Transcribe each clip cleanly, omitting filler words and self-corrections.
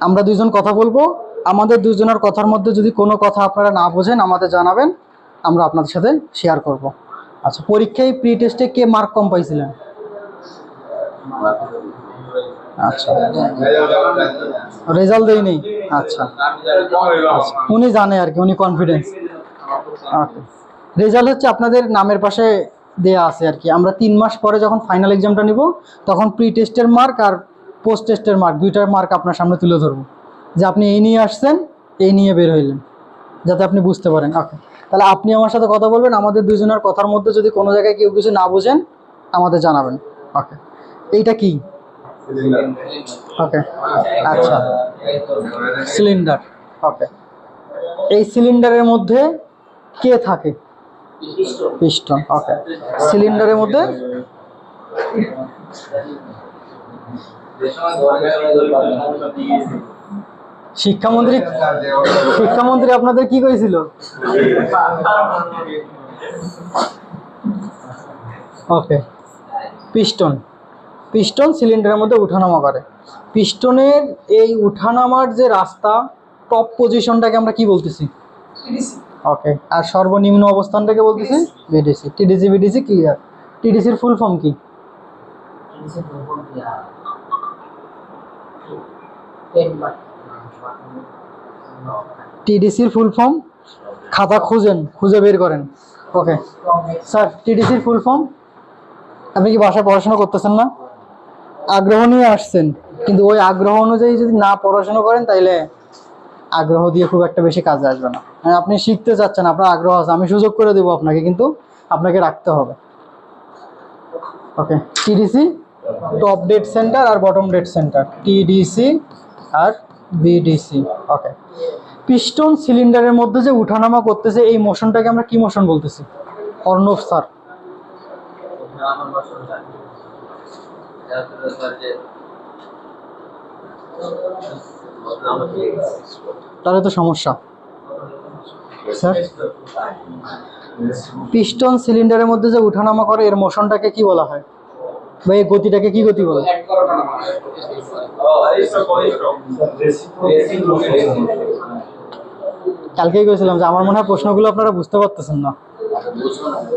আমরা দুইজন কথা বলবো, আমাদের দুজনের কথার মধ্যে যদি কোনো কথা আপনারা না বোঝেন আমাদের জানাবেন, আমরা আপনাদের সাথে শেয়ার করব। আচ্ছা, পরীক্ষায় প্রি টেস্টে কে মার্ক কম পাইছিলেন? আচ্ছা, রেজাল্ট দেয়নি। আচ্ছা, উনি জানে আর কি, উনি কনফিডেন্স। ওকে, রেজাল্ট হচ্ছে আপনাদের নামের পাশে দেয়া আছে আর কি। আমরা 3 মাস পরে যখন ফাইনাল এক্সামটা নিব তখন প্রি টেস্টের মার্ক আর পোস্ট টেস্টের মার্ক, দুইটার মার্ক আপনার সামনে তুলে ধরবো, যে আপনি এই নিয়ে আসছেন, এই নিয়ে বের হইলেন, যাতে আপনি বুঝতে পারেন। ওকে, তাহলে আপনি আমার সাথে কথা বলবেন, আমাদের দুজনের কথার মধ্যে যদি কোনো জায়গায় কেউ কিছু না বুঝেন আমাদের জানাবেন। ওকে, এইটা কি? ওকে, আচ্ছা, সিলিন্ডার। ওকে, এই সিলিন্ডারের মধ্যে কে থাকে? পিস্টন। ওকে, সিলিন্ডারের মধ্যে শিক্ষামন্ত্রী আপনাদের কি করেছিল? ওকে, পিস্টন সিলিন্ডারের মধ্যে উঠানামা করে। পিস্টনের এই উঠানামার যে রাস্তা, টপ পজিশনটাকে আমরা কি বলতেছি? ওকে, আর সর্বনিম্ন অবস্থানটাকে বলতেছি বিডিসি। TDC BDC clear. টিডিসির ফুল ফর্ম কি? টিডিসির ফুল ফর্ম খাতা খুঁজে বের করেন। ওকে স্যার, টিডিসির ফুল ফর্ম? আপনি কি বাসায় পড়াশোনা করতেছেন না? আগ্রহ নিয়ে আসছেন, কিন্তু ওই আগ্রহ অনুযায়ী যদি না পড়াশোনা করেন তাইলে আগ্রহ দিয়ে খুব একটা বেশি কাজে আসবে না। মানে আপনি শিখতে চাচ্ছেন, আপনার আগ্রহ আছে, আমি সুযোগ করে দেবো আপনাকে, কিন্তু আপনাকে রাখতে হবে। ওকে, টিডিসি টপ ডেড সেন্টার আর বটম ডেড সেন্টার, টিডিসি আর বিডিসি। ওকে, পিস্টন সিলিন্ডারের মধ্যে যে উঠানামা করতেছে এই মোশনটাকে আমরা কি মোশন বলতেছি? অর্ণব স্যার। তাহলে তো সমস্যা স্যার। পিস্টন সিলিন্ডারের মধ্যে যে উঠানামা করে এর মোশনটাকে কি বলা হয়, বা এই গতিটাকে কি গতি বলে? কালকেই কইছিলাম যে আমার মনে হয় প্রশ্নগুলো আপনারা বুঝতে পারতেছেন না।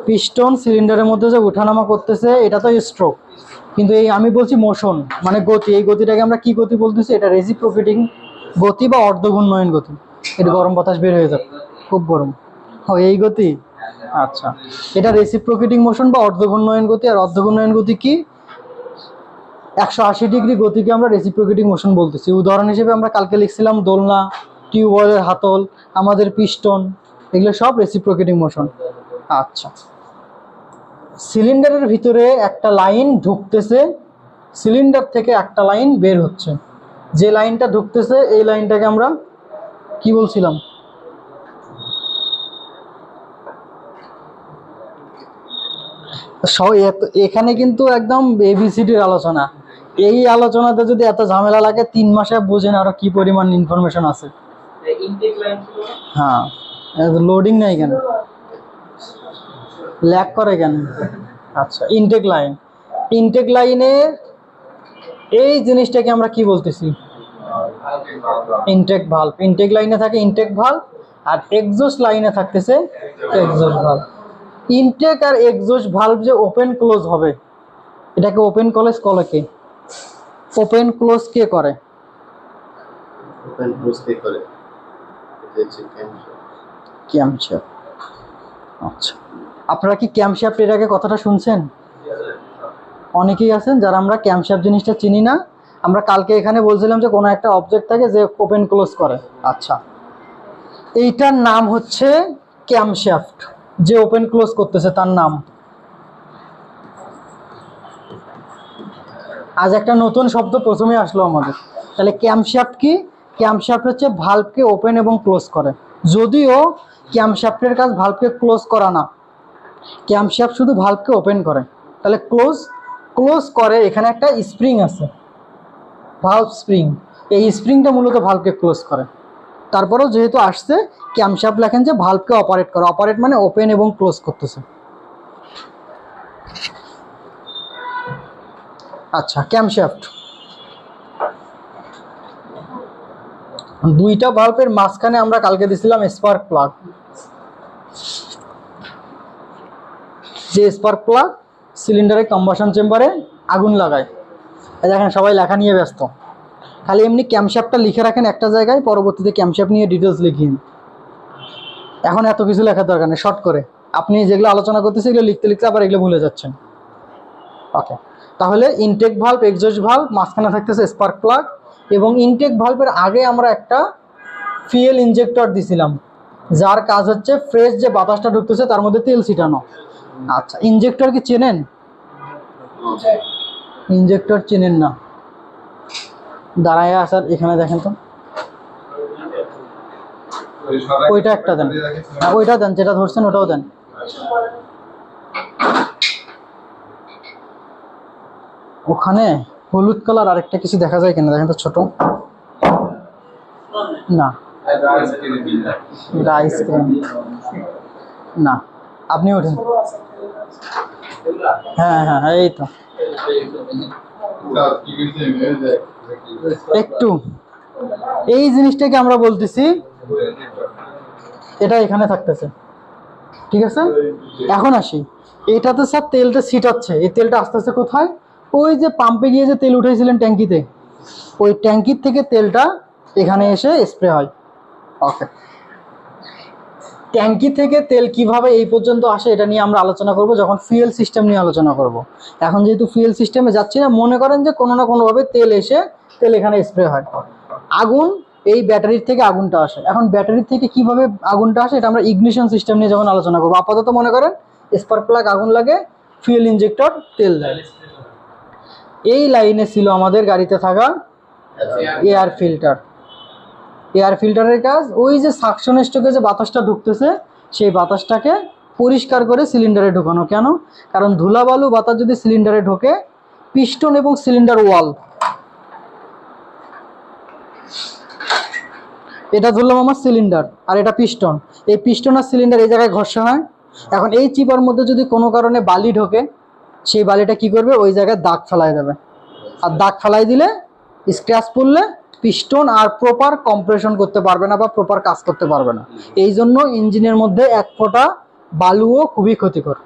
পিস্টন সিলিন্ডারের মধ্যে যে উঠানামা করতেছে এটা তো স্ট্রোক, কিন্তু এই আমি বলছি মোশন মানে গতি, এই গতিটাকে আমরা কি গতি বলতেছি? এটা রেসিপ্রোকেটিং গতি বা অর্ধঘূর্ণয়ন গতি। এটা গরম বাতাস বের হয়ে যাবে, খুব গরম। ও, এই গতি। আচ্ছা, এটা রেসিপ্রোকেটিং মোশন বা অর্ধঘূর্ণয়ন গতি। আর অর্ধঘূর্ণয়ন গতি কি? 180 ডিগ্রি গতিকে আমরা রেসিপ্রোকেটিং মোশন বলতেছি। উদাহরণ হিসেবে আমরা কালকে লিখছিলাম দোলনা, টিউবওয়েলের হাতল, আমাদের পিস্টন, এগুলো সব রেসিপ্রোকেটিং মোশন। আচ্ছা, সিলিন্ডারের ভিতরে একটা লাইন ঢুকতেছে, সিলিন্ডার থেকে একটা লাইন বের হচ্ছে। যে লাইনটা ঢুকতেছে এই লাইনটাকে আমরা কি বলছিলাম? এখানে কিন্তু একদম এবিসিডির আলোচনা। এই আলোচনাতে যদি এত ঝামেলা লাগে 3 মাসে বুঝেন আরো কি পরিমাণ ইনফরমেশন আছে। হ্যাঁ, লোডিং নাই কেন, ল্যাগ করে কেন? আচ্ছা, ইনটেক লাইনের এই জিনিসটাকে আমরা কি বলতেছি? Intact valve. ইনটেক লাইনে থাকে ইনটেক ভালভ, আর এক্সজস্ট লাইনে থাকতেছে এক্সজস্ট ভালভ। ইনটেক আর এক্সজস্ট ভালভ যে ওপেন ক্লোজ হবে, এটাকে ওপেন ক্লোজ বলে কে? ওপেন ক্লোজ কে করে? ক্যামশ্যাফট। আচ্ছা, আপনারা কি ক্যামশ্যাফট এর আগে কথাটা শুনছেন? অনেকেই আছেন যারা আমরা ক্যামশ্যাফট জিনিসটা চিনি না। আমরা কালকে এখানে বলছিলাম যে কোনো একটা অবজেক্ট থাকে যে ওপেন ক্লোজ করে। আচ্ছা, এইটার নাম হচ্ছে ক্যামশ্যাফট। যে ওপেন ক্লোজ করতেছে তার নাম। আজ একটা নতুন শব্দ প্রথমে আসলো আমাদের। তাহলে ক্যামশ্যাফট কি? ক্যামশ্যাফট হচ্ছে ভালভকে ওপেন এবং ক্লোজ করে। যদিও ক্যামশ্যাফটের কাজ ভালভকে ক্লোজ করা না, ক্যামশ্যাফট শুধু ভালভকে ওপেন করে। তাহলে ক্লোজ করে, এখানে একটা স্প্রিং আছে, ভালভ স্প্রিং। এই স্প্রিংটা মূলত ভালভকে ক্লোজ করে। তারপরেও যেহেতু আসছে, ক্যামশ্যাফট লেখেন যে ভালভকে অপারেট করে। অপারেট মানে ওপেন এবং ক্লোজ করতেছে। আচ্ছা, ক্যামশ্যাফট দুইটা ভালভের মাঝখানে আমরা কালকে দিছিলাম স্পার্ক প্লাগ, যে স্পার্ক প্লাগ সিলিন্ডারের কম্বাসন চেম্বারে আগুন লাগায়। এই দেখেন সবাই লেখা নিয়ে ব্যস্ত, খালি এমনি ক্যামশ্যাফটটা লিখে রাখেন একটা জায়গায়, পরবর্তীতে ক্যামশ্যাফট নিয়ে ডিটেলস লিখিন। এখন এত কিছু লেখার দরকার নেই, শর্ট করে আপনি যেগুলো আলোচনা করতেছে এগুলো লিখতে লিখতে আবার এগুলো ভুলে যাচ্ছেন। ওকে, তাহলে ইনটেক ভালভ, এক্সজস্ট ভালভ, মাঝখানে থাকতেছে স্পার্ক প্লাগ, এবং ইনটেক ভালভের আগে আমরা একটা ফুয়েল ইনজেক্টর দিছিলাম, যার কাজ হচ্ছে ফ্রেশ যে বাতাসটা ঢুকতেছে তার মধ্যে তেল ছিটানো। আচ্ছা, ইনজেক্টর কি চেনেন? ইনজেক্টর চেনেন না? দাঁড়ায় আসার এখানে দেখেন তো, ওইটা একটা দেন, ওইটা দেন, যেটা ধরছেন ওটাও দেন। ওখানে হলুদ কালার আরেকটা কিছু দেখা যায় কিনা দেখেন তো, ছোট না, আইসক্রিম না, আপনি ওঠেন। হ্যাঁ হ্যাঁ হ্যাঁ, এই তো একটু এই জিনিসটাকে আমরা বলতেছি, এটা এখানে থাকতেছে, ঠিক আছে। এখন আসি, এটাতে স্যার তেলটা ছিটাচ্ছে, এই তেলটা আস্তে আস্তে কোথায়, ওই যে পাম্পে গিয়ে যে তেল উঠেছিলেন ট্যাঙ্কিতে, ওই ট্যাঙ্কির থেকে তেলটা এখানে এসে স্প্রে হয়। ওকে, ট্যাঙ্কি থেকে তেল কিভাবে এই পর্যন্ত আসে এটা নিয়ে আমরা আলোচনা করব যখন ফুয়েল সিস্টেম নিয়ে আলোচনা করব। এখন যেহেতু ফুয়েল সিস্টেমে যাচ্ছি না, মনে করেন যে কোনো না কোনোভাবে তেল এসে তেল এখানে স্প্রে হয়। আগুন এই ব্যাটারির থেকে আগুনটা আসে। এখন ব্যাটারির থেকে কিভাবে আগুনটা আসে এটা আমরা ইগনিশন সিস্টেম নিয়ে যখন আলোচনা করবো। আপাতত মনে করেন স্পার্ক প্লাগ আগুন লাগে, ফুয়েল ইনজেক্টর তেল দেয়। এই লাইনে ছিল আমাদের গাড়িতে থাকা এয়ার ফিল্টার। এয়ার ফিল্টারের কাজ ওই যে সাকশন স্ট্রোকে যে বাতাসটা ঢুকতেছে সেই বাতাসটাকে পরিষ্কার করে সিলিন্ডারে ঢোকানো। কেন? কারণ ধুলাবালু বাতাস যদি সিলিন্ডারে ঢোকে, পিস্টন এবং সিলিন্ডার ওয়াল, এটা ধরলাম আমার সিলিন্ডার আর এটা পিস্টন, এই পিস্টন আর সিলিন্ডার এই জায়গায় ঘর্ষণ হয়। এখন এই চিপার মধ্যে যদি কোনো কারণে বালি ঢোকে, সেই বালিটা কি করবে, ওই জায়গায় দাগ ফেলাই দেবে। আর দাগ ফেলাই দিলে, স্ক্র্যাচ পড়লে পিস্টন আর প্রপার কম্প্রেশন করতে পারবে না বা প্রপার কাজ করতে পারবে না। এই জন্য ইঞ্জিনের মধ্যে এক ফোঁটা বালুও খুবই ক্ষতিকর।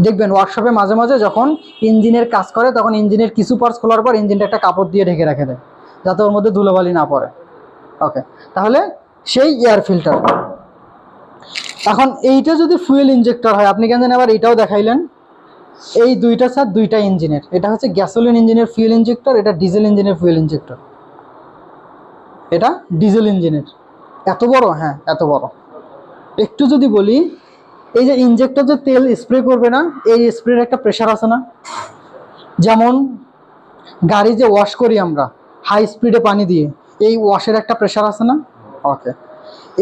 দেখবেন ওয়ার্কশপে মাঝে মাঝে যখন ইঞ্জিনের কাজ করে তখন ইঞ্জিনের কিছু পার্টস খোলার পর ইঞ্জিনটা একটা কাপড় দিয়ে ঢেকে রেখে দেয় যাতে ওর মধ্যে ধুলোবালি না পড়ে। ওকে, তাহলে সেই এয়ার ফিল্টার। এখন এইটা যদি ফুয়েল ইনজেক্টর হয়, আপনি কেন জানেন আবার এইটাও দেখাইলেন, এই দুইটা স্যার দুইটা ইঞ্জিনের, এটা হচ্ছে গ্যাসোলিন ইঞ্জিনের ফুয়েল ইনজেক্টর, এটা ডিজেল ইঞ্জিনের ফুয়েল ইনজেক্টর। এটা ডিজেল ইঞ্জিনের। এত বড়? হ্যাঁ এত বড়। একটু যদি বলি, এই যে ইনজেক্টর যে তেল স্প্রে করবে না, এই স্প্রের একটা প্রেশার আছে না? যেমন গাড়ি যে ওয়াশ করি আমরা হাই স্পিডে পানি দিয়ে, এই ওয়াশের একটা প্রেশার আছে না? ওকে,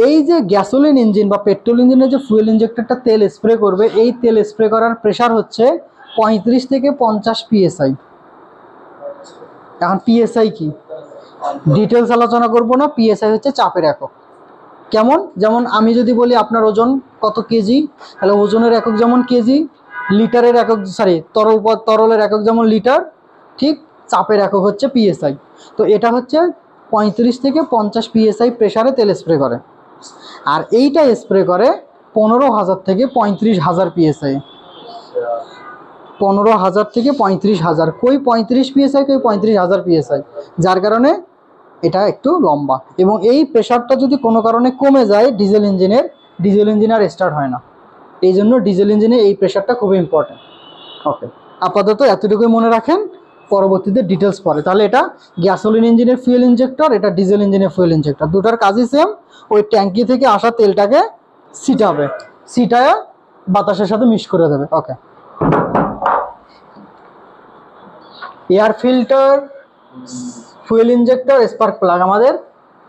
এই যে গ্যাসোলিন ইঞ্জিন বা পেট্রোল ইঞ্জিনের যে ফুয়েল ইনজেক্টরটা তেল স্প্রে করবে, এই তেল স্প্রে করার প্রেশার হচ্ছে 35 থেকে 50 PSI। এখন পিএসআই কি ডিটেলস আলোচনা করব না, পিএসআই হচ্ছে চাপের একক। কেমন? যেমন আমি যদি বলি আপনার ওজন কত কেজি, তাহলে ওজনের একক যেমন কেজি, লিটারের একক, সরি তরলের একক যেমন লিটার, ঠিক চাপের একক হচ্ছে পিএসআই। তো এটা হচ্ছে 35 থেকে 50 PSI প্রেসারে তেল স্প্রে করে, আর এইটা স্প্রে করে 15,000 থেকে 35,000 PSI। 15,000 থেকে 35,000, কই 35 PSI, কই 35,000 PSI, যার কারণে এটা একটু লম্বা। এবং এই প্রেশারটা যদি কোনো কারণে কমে যায় ডিজেল ইঞ্জিন আর স্টার্ট হয় না। এই জন্য ডিজেল ইঞ্জিনে এই প্রেশারটা খুবই ইম্পর্টেন্ট। ওকে, আপাতত এতটুকুই মনে রাখেন, পরবর্তীতে ডিটেলস পরে। তাহলে এটা গ্যাসোলিন ইঞ্জিনের ফুয়েল ইনজেক্টর, এটা ডিজেল ইঞ্জিনের ফুয়েল ইনজেক্টর, দুটার কাজই সেম। ওই ট্যাঙ্কি থেকে আসা তেলটাকে ছিটাবে, ছিটায় বাতাসের সাথে মিক্স করে দেবে। Okay, air filter, fuel injector, spark plug, আমাদের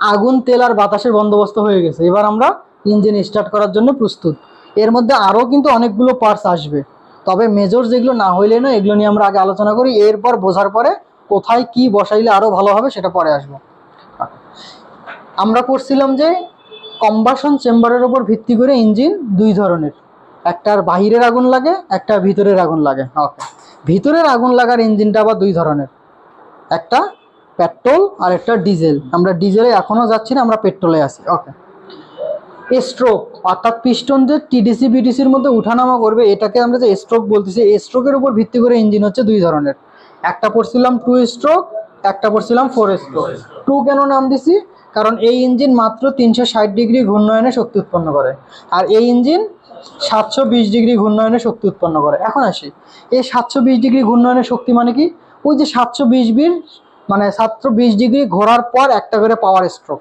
আগুন, তেল আর বাতাসের বন্দোবস্ত হয়ে গেছে। এবার আমরা ইঞ্জিন স্টার্ট করার জন্য প্রস্তুত। এর মধ্যে আরও কিন্তু অনেকগুলো পার্টস আসবে, তবে মেজর যেগুলো না হইলে না, এগুলো নিয়ে আমরা আগে আলোচনা করি। এরপর বোঝার পরে কোথায় কি বসাইলে আরও ভালো হবে সেটা পরে আসবো। আমরা করছিলাম যে কম্বাসন চেম্বারের উপর ভিত্তি করে ইঞ্জিন দুই ধরনের, একটার বাহিরের আগুন লাগে, একটা ভিতরের আগুন লাগে। ওকে, ভিতরের আগুন লাগার ইঞ্জিনটা আবার দুই ধরনের, একটা পেট্রোল আর একটা ডিজেল। আমরা ডিজেলে এখনো যাচ্ছি না, আমরা পেট্রোলে আছি। ওকে, স্ট্রোক অর্থাৎ পিস্টন যে টিডিসি বিডিসির মধ্যে উঠানামা করবে, এটাকে আমরা যে স্ট্রোক বলতেছি। এই স্ট্রোকের উপর ভিত্তি করে ইঞ্জিন হচ্ছে দুই ধরনের, একটা পড়ছিলাম 2 স্ট্রোক, একটা পড়ছিলাম 4 স্ট্রোক। 2 কেন নাম দিছি? কারণ এই ইঞ্জিন মাত্র 360 ডিগ্রি ঘূর্ণয়নে শক্তি উৎপন্ন করে, আর এই ইঞ্জিন 720 ডিগ্রি ঘূর্ণয়নে শক্তি উৎপন্ন করে। এখন আসি, এই 720 ডিগ্রি ঘূর্ণয়নের শক্তি মানে কি? ওই যে 720 ডিগ্রি ঘোরার পর একটা করে পাওয়ার স্ট্রোক,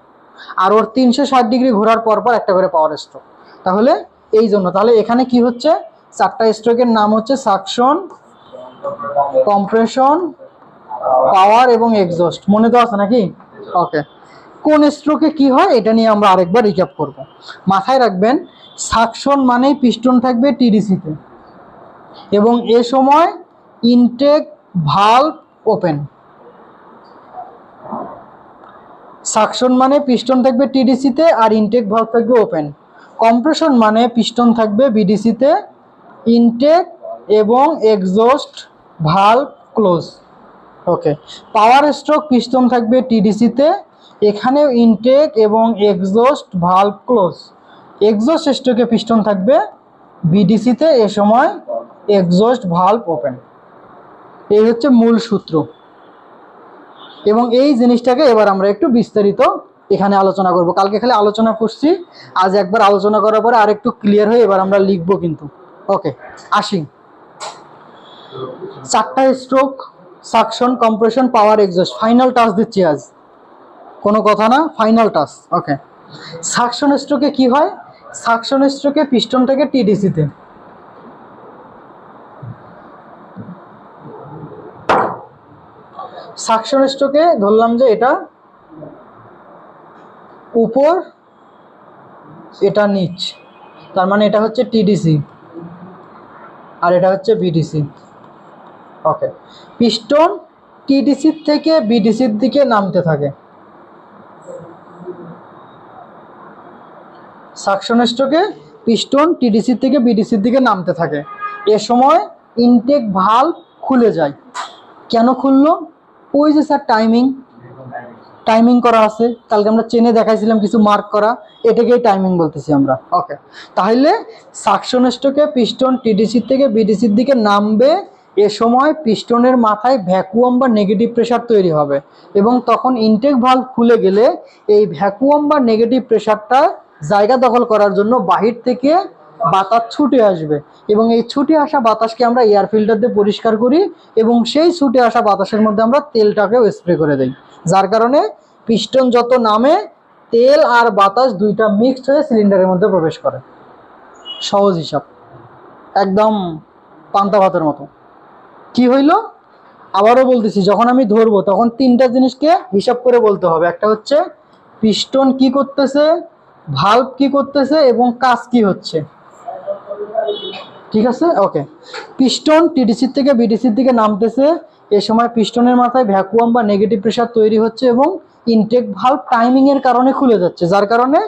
আর ওর 360 ডিগ্রি ঘোরার পর পর একটা করে পাওয়ার স্ট্রোক। তাহলে এই জন্য তাহলে এখানে কি হচ্ছে, 4টা স্ট্রোকের নাম হচ্ছে সাকশন, কম্প্রেশন, পাওয়ার এবং এক্সস্ট। মনে তো আছে নাকি? ওকে, কোন স্ট্রোকে কি হয় এটা নিয়ে আমরা আরেকবার রিক্যাপ করব। মাথায় রাখবেন, সাকশন মানেই পিস্টন থাকবে টিডিসিতে এবং এ সময় ইনটেক ভালভ ওপেন। সাকশন মানে পিস্টন থাকবে টিডিসিতে আর ইনটেক ভালভ থাকবে ওপেন। কম্প্রেশন মানে পিস্টন থাকবে বিডিসিতে, ইনটেক এবং exhaust valve close. Okay, power stroke piston থাকবে টিডিসিতে, এখানেও ইনটেক এবং এক্সস্ট ভালভ ক্লোজ। এক্সস্ট স্ট্রোকে পিস্টন থাকবে বিডিসিতে, এ সময় এক্সস্ট ভালভ ওপেন। এই হচ্ছে মূল সূত্র এবং এই জিনিসটাকে এবার আমরা একটু বিস্তারিত এখানে আলোচনা করব। কালকে খালি আলোচনা করছি, আজ একবার আলোচনা করার পরে আর একটু ক্লিয়ার হয়ে এবার আমরা লিখবো কিন্তু। ওকে, আসি। 4টা স্ট্রোক, সাকশন, কম্প্রেশন, পাওয়ার, এক্সস্ট। ফাইনাল টাচ দিচ্ছি আজ, কোনো কথা না, ফাইনাল টাচ। ওকে, সাকশন স্ট্রোকে কি হয়? সাকশন স্ট্রোকে পিস্টন থেকে টিডিসিতে, সাকশন স্ট্রোকে ধরলাম যে এটা উপর, এটা নিচ, তার মানে এটা হচ্ছে টিডিসি আর এটা হচ্ছে বিডিসি। ওকে, পিস্টন টিডিসি থেকে বিডিসির দিকে নামতে থাকে। সাকশন স্ট্রোকে পিস্টন টিডিসি থেকে বিডিসির দিকে নামতে থাকে, এ সময় ইনটেক ভালভ খুলে যায়। কেন খুললো? ওই যে স্যার টাইমিং করা আছে, কালকে আমরা চেনে দেখাইছিলাম কিছু মার্ক করা, এটাকেই টাইমিং বলতেছি আমরা। ওকে, তাহলে সাকশন স্ট্রোকে পিস্টন টিডিসি থেকে বিডিসির দিকে নামবে, এ সময় পিস্টনের মাথায় ভ্যাকুয়াম বা নেগেটিভ প্রেসার তৈরি হবে এবং তখন ইনটেক ভালভ খুলে গেলে এই ভ্যাকুয়াম বা নেগেটিভ প্রেসারটা জায়গা দখল করার জন্য বাহির থেকে বাতাস ছুটে আসবে এবং এই ছুটে আসা বাতাসকে আমরা এয়ার ফিল্টার দিয়ে পরিষ্কার করি এবং সেই ছুটে আসা বাতাসের মধ্যে আমরা তেলটাকেও স্প্রে করে দিই, যার কারণে পিস্টন যত নামে তেল আর বাতাস দুইটা মিক্সড হয়ে সিলিন্ডারের মধ্যে প্রবেশ করে। সহজ হিসাব, একদম পান্তা ভাতের মতো। কি হইল? আবারও বলতেছি, যখন আমি ধরবো তখন 3টা জিনিসকে হিসাব করে বলতে হবে। একটা হচ্ছে পিস্টন কি করতেছে, ভালভ কি করতেছে এবং কাজ কি হচ্ছে। ঠিক আছে? ওকে, পিস্টন টিডিসির থেকে বিডিসির দিকে নামতেছে, এ সময় পিস্টনের মাথায় ভ্যাকুয়াম বা নেগেটিভ প্রেসার তৈরি হচ্ছে এবং ইনটেক ভালভ টাইমিং এর কারণে খুলে যাচ্ছে, যার কারণে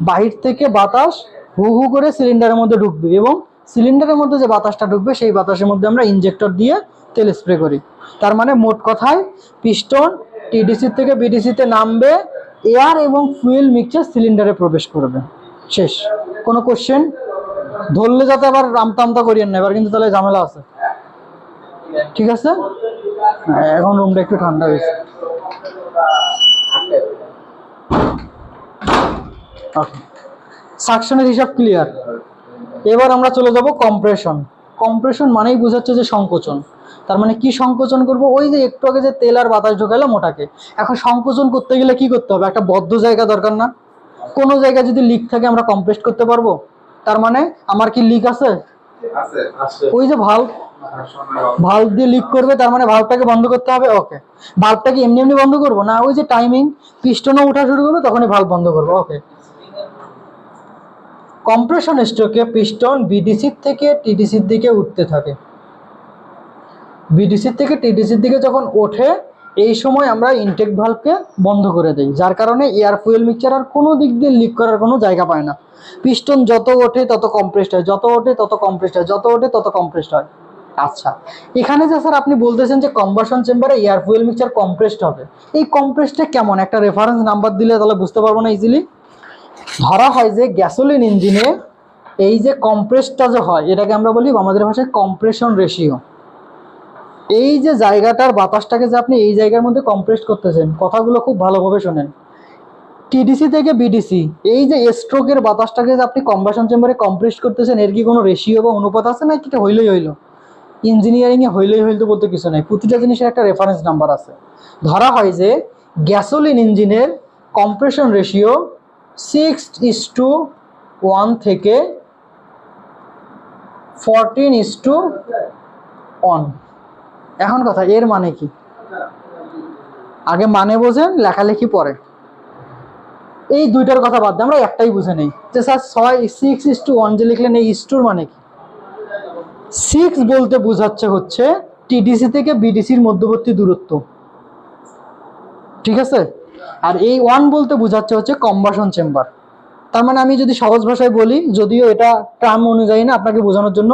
বাহির থেকে বাতাস হু হু করে সিলিন্ডারের মধ্যে ঢুকবে এবং সিলিন্ডারের মধ্যে যে বাতাসটা ঢুকবে সেই বাতাসের মধ্যে আমরা ইনজেক্টর দিয়ে তেল স্প্রে করি। তার মানে মোট কথায় পিস্টন টিডিসি থেকে বিডিসিতে নামবে, এয়ার এবং ফুয়েল মিক্সচার সিলিন্ডারে প্রবেশ করবে। শেষ। কোনো কোশ্চেন? ধরলে যাতে আবার আমতা করিয়েন না, এবার কিন্তু তাহলে ঝামেলা আছে। ঠিক আছে, এখন রুমটা একটু ঠান্ডা হয়েছে। ওকে, সাকশনের হিসাব ক্লিয়ার। এবার আমরা চলে যাব কম্প্রেশন। কম্প্রেশন মানেই বোঝাচ্ছে যে সংকোচন। তার মানে কি সংকোচন করব? ওই যে একটু আগে যে তেল আর বাতাস ঢোকালাম ওটাকে। এখন সংকোচন করতে গেলে কি করতে হবে? একটা বদ্ধ জায়গা দরকার না? কোনো জায়গায় যদি লিক থাকে আমরা কম্প্রেস করতে পারবো? তার মানে আমার কি লিক আছে? ওই যে ভাল্ব দিয়ে লিক করবে, তার মানে ভাল্বটাকে বন্ধ করতে হবে। ওকে, ভাল্বটাকে এমনি এমনি বন্ধ করবো না, ওই যে টাইমিং পিস্টনও উঠা শুরু করবে তখনই ভাল্ব বন্ধ করবো। ওকে, কম্প্রেশন স্ট্রোকে পিস্টন বিডিসির থেকে টিডিসির দিকে উঠতে থাকে। বিডিসির থেকে টিডিসির দিকে যখন ওঠে এই সময় আমরা ইনটেক ভালভকে বন্ধ করে দিই, যার কারণে এয়ার ফুয়েল মিক্সচার আর কোনো দিক দিয়ে লিক করার কোনো জায়গা পায় না। পিস্টন যত ওঠে তত কম্প্রেসড হয়, যত ওঠে তত কম্প্রেসড হয়, যত ওঠে তত কম্প্রেসড হয়। আচ্ছা, এখানে যে স্যার আপনি বলতেছেন যে কম্বাসন চেম্বারে এয়ার ফুয়েল মিক্সচার কম্প্রেসড হবে, এই কম্প্রেসটা কেমন, একটা রেফারেন্স নাম্বার দিলে তাহলে বুঝতে পারবো না ইজিলি। ধরা হয় যে গ্যাসোলিন ইঞ্জিনে এই যে কম্প্রেসটা যে হয় এটাকে আমরা বলি আমাদের ভাষায় কম্প্রেশন রেশিও। এই যে জায়গাটার বাতাসটাকে যে আপনি এই জায়গার মধ্যে কম্প্রেস করতেছেন, কথাগুলো খুব ভালোভাবে শোনেন। টিডিসি থেকে বিডিসি এই যে স্ট্রোকের বাতাসটাকে যে আপনি কম্বাসন চেম্বারে কম্প্রেস করতেছেন, এর কি কোনো রেশিও বা অনুপাত আছে না, এটা হইলেই হইলো? ইঞ্জিনিয়ারিংয়ে হইলেই হইলো বলতে কিছু নাই, প্রতিটা জিনিসের একটা রেফারেন্স নাম্বার আছে। ধরা হয় যে গ্যাসোলিন ইঞ্জিনের কম্প্রেশন রেশিও 6:1 থেকে 14:1। এখন কথা, এর মানে কি? আগে মানে বোঝেন, লেখালেখি পরে। এই দুইটার কথা বাদ দিয়ে আমরা একটাই বুঝে নেই যে স্যার 6:1 যে লিখলেন, এই ইস্টুর মানে কি? 6 বলতে বোঝাচ্ছে হচ্ছে টিডিসি থেকে বিডিসির মধ্যবর্তী দূরত্ব, ঠিক আছে? আর এই 1 বলতে বোঝাচ্ছে হচ্ছে কম্বাসন চেম্বার। তার মানে আমি যদি সহজ ভাষায় বলি, যদিও এটা টার্ম অনুযায়ী না, আপনাকে বোঝানোর জন্য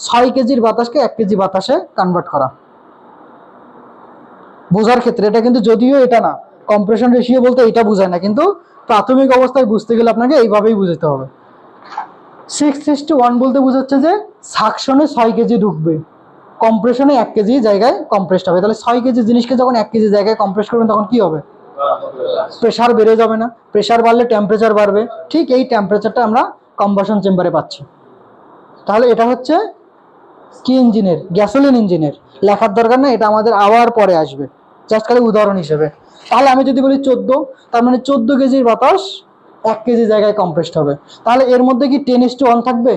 6 কেজির বাতাসকে 1 কেজি বাতাসে কনভার্ট করা বোঝার ক্ষেত্রে, এটা কিন্তু যদিও এটা না, কম্প্রেশন রেশিও বলতে এটা বোঝায় না, কিন্তু প্রাথমিক অবস্থায় বুঝতে গেলে আপনাকে এইভাবেই বুঝতে হবে। 6:1 বলতে বোঝাচ্ছে যে সাকশনে 6 কেজি ঢুকবে, কম্প্রেশনে 1 কেজি জায়গায় কম্প্রেসড হবে। তাহলে 6 কেজি জিনিসকে যখন 1 কেজি জায়গায় কম্প্রেস করবেন তখন কি হবে? প্রেশার বেড়ে যাবে না? প্রেশার বাড়লে টেম্পারেচার বাড়বে, ঠিক এই টেম্পারেচারটা আমরা কম্বাসন চেম্বারে পাচ্ছি। তাহলে এটা হচ্ছে কি ইঞ্জিনের? গ্যাসোলিন ইঞ্জিনের। লেখার দরকার না, এটা আমাদের আবার পরে আসবে, জাস্ট খালি উদাহরণ হিসেবে। তাহলে আমি যদি বলি 14, তার মানে 14 কেজির বাতাস 1 কেজি জায়গায় কম্প্রেসড হবে। তাহলে এর মধ্যে কি 10:1 থাকবে?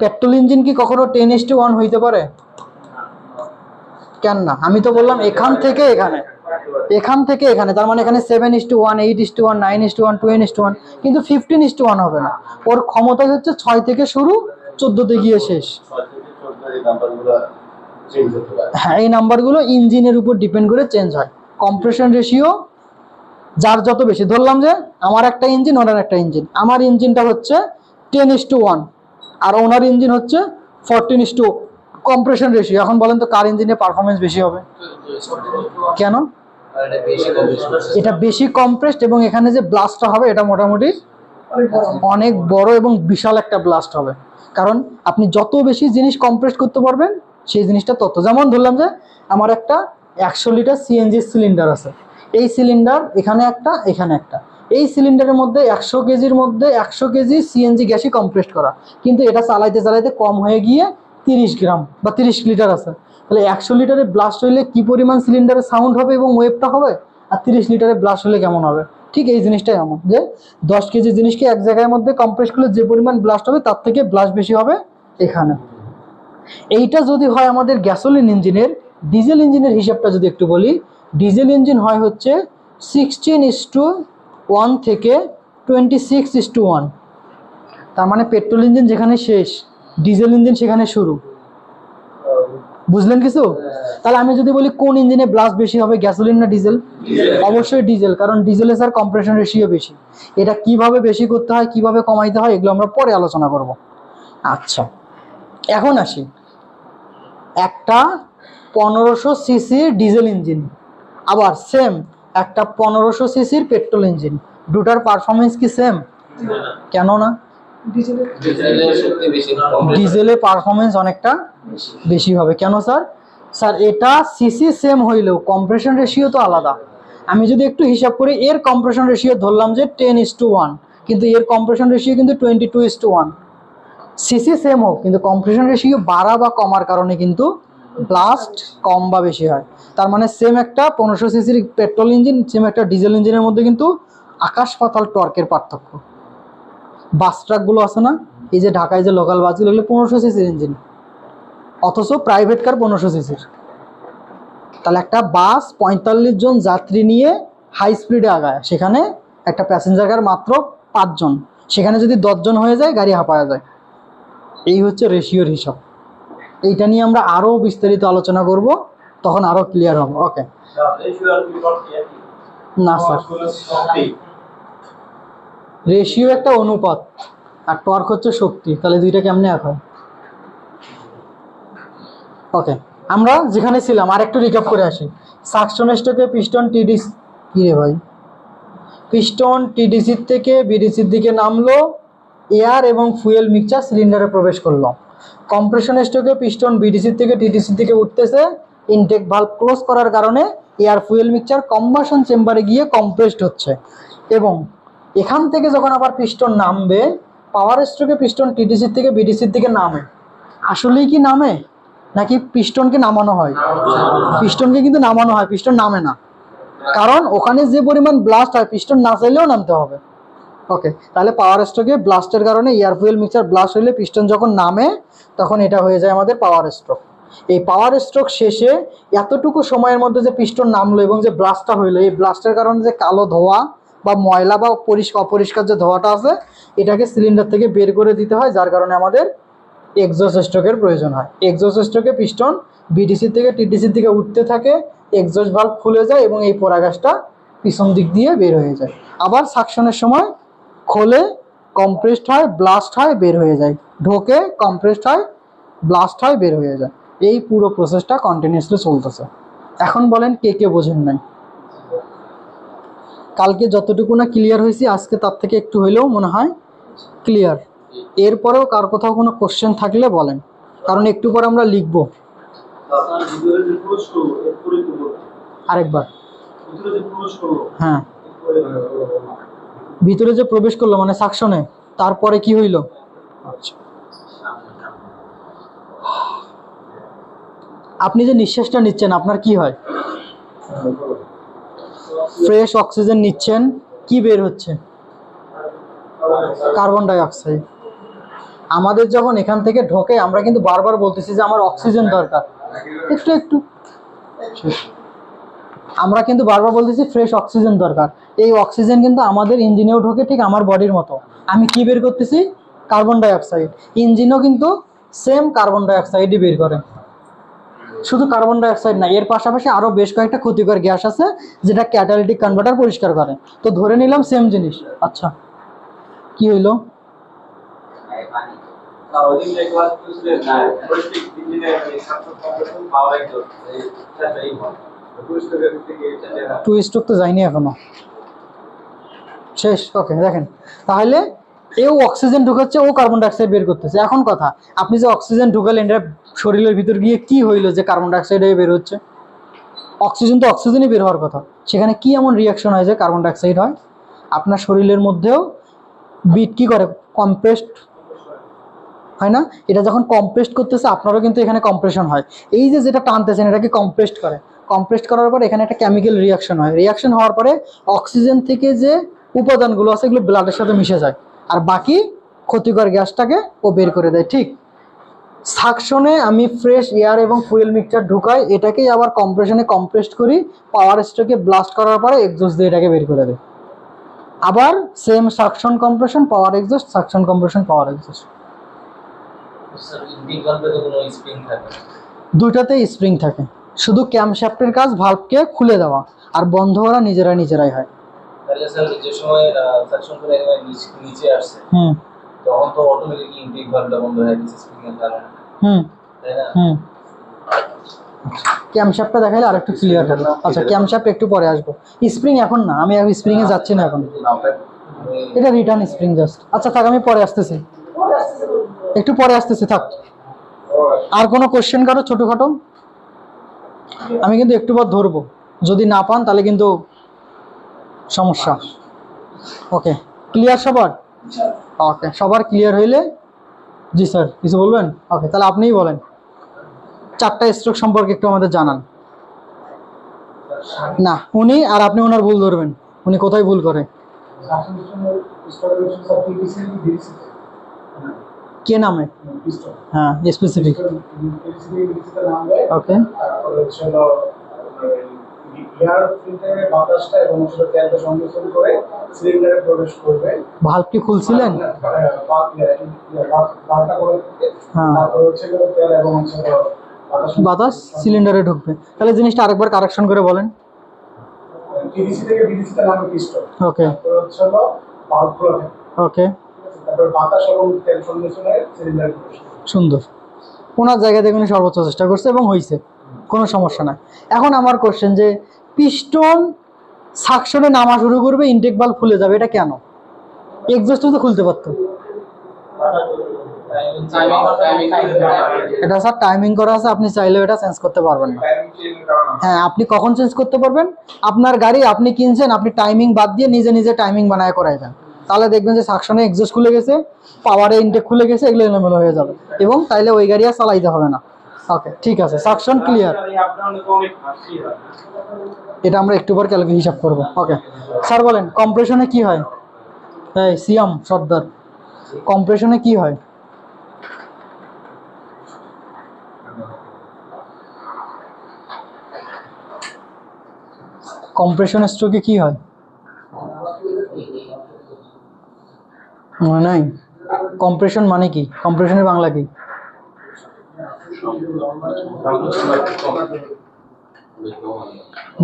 পেট্রোল ইঞ্জিন কি কখনো 10:1 হইতে পারে? কেন না? আমি তো বললাম এখান থেকে এখানে, এখান থেকে এখানে, তার মানে এখানে 7:1, 8:1, 9:1, 10:1, কিন্তু 15:1 হবে না। ওর ক্ষমতা হচ্ছে 6 থেকে শুরু, 14তে গিয়ে শেষ। হ্যাঁ, এই নাম্বারগুলো ইঞ্জিনের উপর ডিপেন্ড করে চেঞ্জ হয়। কম্প্রেশন রেশিও যার যত বেশি, ধরলাম যে আমার একটা ইঞ্জিন, ওনার একটা ইঞ্জিন, আমার ইঞ্জিনটা হচ্ছে 10:1 আর ওনার ইঞ্জিন হচ্ছে 14:, কম্প্রেশন রেশিও। এখন বলেন তো কার ইঞ্জিনে পারফরমেন্স বেশি হবে? কেন? এটা বেশি কম্প্রেসড, এবং এখানে যে ব্লাস্টটা হবে এটা মোটামুটি অনেক বড় এবং বিশাল একটা ব্লাস্ট হবে। কারণ আপনি যত বেশি জিনিস কম্প্রেস করতে পারবেন সেই জিনিসটা তত। যেমন ধরলাম যে আমার একটা 100 লিটার সিএনজি সিলিন্ডার আছে, এই সিলিন্ডার এখানে একটা, এখানে একটা, এই সিলিন্ডারের মধ্যে 100 কেজির মধ্যে 100 কেজি সিএনজি গ্যাসই কম্প্রেস করা, কিন্তু এটা চালাইতে চালাইতে কম হয়ে গিয়ে 30 গ্রাম বা 30 লিটার আছে। তাহলে 100 লিটারে ব্লাস্ট হইলে কি পরিমাণ সিলিন্ডারে সাউন্ড হবে এবং ওয়েভটা হবে, আর 30 লিটারে ব্লাস্ট হলে কেমন হবে? ঠিক এই জিনিসটাই এমন যে 10 কেজি জিনিসকে এক জায়গার মধ্যে কম্প্রেস করলে যে পরিমাণ ব্লাস্ট হবে তার থেকে ব্লাস্ট বেশি হবে এখানে। এইটা যদি হয় আমাদের গ্যাসোলিন ইঞ্জিনের। ডিজেল ইঞ্জিনের হিসাবটা যদি একটু বলি, ডিজেল ইঞ্জিন হয় হচ্ছে 16:1 থেকে 26:1। তার মানে পেট্রোল ইঞ্জিন যেখানে শেষ, ডিজেল ইঞ্জিন সেখানে শুরু। বুঝলেন কিছু? তাহলে আমি যদি বলি কোন ইঞ্জিনে ব্লাস্ট বেশি হবে, গ্যাসোলিন না ডিজেল? অবশ্যই ডিজেল, কারণ ডিজেলে স্যার কম্প্রেশন রেশিও বেশি। এটা কিভাবে বেশি করতে হয়, কিভাবে কমাইতে হয়, এগুলো আমরা পরে আলোচনা করব। আচ্ছা, এখন আসি একটা 1500 সিসির ডিজেল ইঞ্জিন, আবার সেম একটা 1500 সিসির পেট্রোল ইঞ্জিন, দুটার পারফরমেন্স কি সেম? কেন না? ডিজেলের পারফরমেন্স অনেকটা বেশি হবে। কেন স্যার? স্যার এটা সিসি সেম হইলেও কম্প্রেশন রেশিও তো আলাদা। আমি যদি একটু হিসাব করি, এর কম্প্রেশন রেশিও ধরলাম যে 10:1, কিন্তু এর কম্প্রেশন রেশিও কিন্তু 22:1। সিসি সেম হোক, কিন্তু কম্প্রেশন রেশিও বাড়া বা কমার কারণে কিন্তু ব্লাস্ট কম বা বেশি হয়। তার মানে সেম একটা 1500 সিসির পেট্রোল ইঞ্জিন, সেম একটা ডিজেল ইঞ্জিনের মধ্যে কিন্তু আকাশ পাতাল টর্কের পার্থক্য। বাস ট্রাকগুলো আছে না, এই যে ঢাকায় যে লোকাল বাসগুলো, এগুলো 1500 সিসির ইঞ্জিন, অথচ প্রাইভেট কার 1500 সিসির। তাহলে একটা বাস 45 জন যাত্রী নিয়ে হাই স্পিডে আগায়, সেখানে একটা প্যাসেঞ্জার কার মাত্র 5 জন, সেখানে যদি 10 জন হয়ে যায় গাড়ি হাঁপায়া যায়। এই হচ্ছে রেশিওর হিসাব। এইটা নিয়ে আমরা আরও বিস্তারিত আলোচনা করব, তখন আরও ক্লিয়ার হবে। ওকে না স্যার, রেশিও একটা অনুপাত আর টর্ক হচ্ছে শক্তি, তাহলে দুইটা কেমনে এক হয়? ওকে, আমরা যেখানে ছিলাম আর একটু রিক্যাপ করে আসি। সাকশন স্ট্রোকে পিস্টন টিডিসি, কি রে ভাই, পিস্টন টিডিসির থেকে বিডিসির দিকে নামলো, এয়ার এবং ফুয়েল মিক্সচার সিলিন্ডারে প্রবেশ করলো। কম্প্রেশন স্ট্রোকে পিস্টন বিডিসির থেকে টিডিসির দিকে উঠতেছে, ইনটেক ভালভ ক্লোজ করার কারণে এয়ার ফুয়েল মিক্সচার কম্বাসন চেম্বারে গিয়ে কম্প্রেসড হচ্ছে। এবং এখান থেকে যখন আবার পিস্টন নামবে, পাওয়ার স্ট্রোকে পিস্টন টিডিসির থেকে বিডিসির দিকে নামে। আসলেই কি নামে নাকি পিস্টনকে নামানো হয়? পিস্টনকে কিন্তু নামানো হয়, পিস্টন নামে না, কারণ ওখানে যে পরিমাণ ব্লাস্ট হয় পিস্টন না চাইলেও নামতে হবে। ওকে, তাহলে পাওয়ার স্ট্রোকে ব্লাস্টের কারণে এয়ার ফুয়েল মিক্সচার ব্লাস্ট হলে পিস্টন যখন নামে তখন এটা হয়ে যায় আমাদের পাওয়ার স্ট্রোক। এই পাওয়ার স্ট্রোক শেষে এতটুকু সময়ের মধ্যে যে পিস্টন নামলো এবং যে ব্লাস্টটা হইলো, এই ব্লাস্টের কারণে যে কালো ধোঁয়া বা ময়লা বা অপরিষ্কার যে ধোঁয়াটা আছে এটাকে সিলিন্ডার থেকে বের করে দিতে হয়, যার কারণে আমাদের এক্সজস্ট স্ট্রোকের প্রয়োজন হয়। এক্সজস্ট স্ট্রোকে পিস্টন বিডিসি থেকে টিডিসির দিকে উঠতে থাকে, এক্সজস্ট ভালভ খুলে যায় এবং এই পোড়া গ্যাসটা পিছন দিক দিয়ে বের হয়ে যায়। আবার সাকশনের সময় খোলে, কম্প্রেসড হয়, ব্লাস্ট হয়, বের হয়ে যায়, ঢোকে, কম্প্রেসড হয়, ব্লাস্ট হয়, বের হয়ে যায়। এই পুরো প্রসেসটা কন্টিনিউয়াসলি চলতেছে। এখন বলেন কে কে বোঝেন নাই? কালকে যতটুকু না ক্লিয়ার হয়েছি আজকে তার থেকে একটু হইলেও মনে হয় ক্লিয়ার। এরপরেও কার কোথাও কোনো কোশ্চেন থাকলে বলেন, কারণ একটু পরে আমরা লিখবো। আরেকবার, হ্যাঁ, ভিতরে যে প্রবেশ করলো মানে সাকশনে, তারপরে কি হইল? আচ্ছা, আপনি যে নিঃশ্বাসটা নিচ্ছেন আপনার কি হয়? ফ্রেশ অক্সিজেন নিচ্ছেন, কি বের হচ্ছে? Carbon die oxide. আমাদের যখন এখান থেকে ঢোকে আমরা কিন্তু বারবার বলতেছি যে আমার অক্সিজেন দরকার, একটু একটু আমরা কিন্তু বারবার বলতেছি ফ্রেশ অক্সিজেন দরকার। এই অক্সিজেন কিন্তু আমাদের ইঞ্জিনেও ঢোকে ঠিক আমার বডির মতো। আমি কি বের করতেছি? Carbon die oxide. ইঞ্জিনও কিন্তু সেম কার্বন ডাই অক্সাইডই বের করে। শুধু কার্বন ডাই অক্সাইড না, এর পাশাপাশি আরও বেশ কয়েকটা ক্ষতিকর গ্যাস আছে যেটা ক্যাটালিটিক কনভার্টার পরিষ্কার করে। তো ধরে নিলাম সেম জিনিস। আচ্ছা, কি হইলো? টু স্ট্রোক তো যায়নি এখনো, শেষ। ওকে, দেখেন তাহলে এও অক্সিজেন ঢুকাচ্ছে, ও কার্বন ডাইঅক্সাইড বের করতেছে। এখন কথা, আপনি যে অক্সিজেন ঢুকালেন এটা শরীরের ভিতর গিয়ে কি হইলো যে কার্বন ডাইঅক্সাইড বের হচ্ছে? অক্সিজেন তো অক্সিজেনই বের হওয়ার কথা, সেখানে কি এমন রিয়াকশন হয় যে কার্বন ডাইঅক্সাইড হয়? আপনার শরীরের মধ্যেও বিট কি করে? কম্প্রেসড হয় না? এটা যখন কম্প্রেসড করতেছে আপনারও কিন্তু এখানে কম্প্রেশন হয়। এই যে যেটা টানতেছেন এটাকে কম্প্রেসড করে, কম্প্রেসড করার পর এখানে একটা কেমিক্যাল রিয়াকশন হয়। রিয়াকশন হওয়ার পরে অক্সিজেন থেকে যে উপাদানগুলো আছে এগুলো ব্লাডের সাথে মিশে যায়, আর বাকি ক্ষতিকর গ্যাসটাকে ও বের করে দেয়। ঠিক সাকশনে আমি ফ্রেশ এয়ার এবং ফুয়েল মিক্সচার ঢুকাই, এটাকেই আবার কম্প্রেশনে কম্প্রেসড করি, পাওয়ার স্ট্রোকে ব্লাস্ট করার পরে এক্সজস্ট দিয়ে এটাকে বের করে দেয়। আবার সেম সাকশন কম্প্রেশন, পাওয়ার এক্সজস্ট, সাকশন কম্প্রেশন, পাওয়ার এক্সজস্ট। দুইটাতেই স্প্রিং থাকে, শুধু ক্যামশ্যাফটের কাজ ভালভকে খুলে দেওয়া, আর বন্ধ করা নিজেরাই হয়। তাহলে স্যার যে সময় সাকশন করে নিচে আসছে তখন তো অটোমেটিক্যালি ইনটেক ভালভটা বন্ধ হয়ে গেছে স্প্রিং এর কারণে। তাই না? ক্যামশ্যাফটটা দেখাইলে আরেকটু ক্লিয়ার হবে। আচ্ছা, ক্যামশ্যাফট একটু পরে আসবো, স্প্রিং এখন না, আমি স্প্রিং এ যাচ্ছি না এখন, এটা রিটার্ন স্প্রিং জাস্ট। আচ্ছা থাক, আমি পরে আসতেছি, একটু পরে আসতেছি, থাক। আর কোনো কোশ্চেন কারো ছোটখাটো? আমি কিন্তু একটু পর ধরবো, যদি না পান তাহলে কিন্তু সমস্যা। ওকে, ক্লিয়ার সবার? ওকে, সবার ক্লিয়ার হইলে জি স্যার কিছু বলবেন? ওকে, তাহলে আপনিই বলেন, চারটা স্ট্রোক সম্পর্কে একটু আমাদের জানান। না, উনি আর আপনি ওনার ভুল ধরবেন, উনি কোথায় ভুল করে? কে নামে? হ্যাঁ, স্পেসিফিক। ওকে, এয়ার ফিল্টারে বাতাসটা এবং তেলটা সংমিশ্রণ করে সিলিন্ডারে প্রবেশ করবে। ভালভ কি খুলছিলেন? বাতাস সিলিন্ডারে ঢুকবে। তাহলে জিনিসটা আরেকবার কারেকশন করে বলেন। টিডিসি থেকে বিডিসিতে নামে পিস্টন। ওকে, হচ্ছে হলো ভালভ খোলা থাকে। ওকে, তারপর বাতাস এবং তেল সংমিশ্রণে সিলিন্ডারে প্রবেশ। সুন্দর। ওনার জায়গা থেকে উনি সর্বোচ্চ চেষ্টা করছে এবং হয়েছে, কোনো সমস্যা নাই। এখন আমার কোশ্চেন যে পিস্টন সাকশনে নামা শুরু করবে, ইনটেক ভালভ খুলে যাবে, এটা কেন? এক্সস্ট তো খুলতে পারতো। এটা স্যার টাইমিং করা আছে, আপনি চাইলেও এটা চেঞ্জ করতে পারবেন না। হ্যাঁ, আপনি কখন চেঞ্জ করতে পারবেন? আপনার গাড়ি আপনি কিনছেন, আপনি টাইমিং বাদ দিয়ে নিজে নিজে টাইমিং বানায় করাই দেন, তাহলে দেখবেন যে সাকশনে এক্সস্ট খুলে গেছে, পাওয়ারে ইনটেক খুলে গেছে, এগুলো এলোমেলো হয়ে যাবে এবং তাইলে ওই গাড়ি আর চালাইতে হবে না। ওকে, ঠিক আছে, সাকশন ক্লিয়ার। এটা আমরা একটু পর ক্যালকুলেট হিসাব করব। ওকে স্যার বলেন, কম্প্রেশনে কি হয়? এই সিয়াম সর্দার, কম্প্রেশনে কি হয়? কম্প্রেশন স্ট্রোকে কি হয় মনে নাই? কম্প্রেশন মানে কি? কম্প্রেশনের বাংলা কি?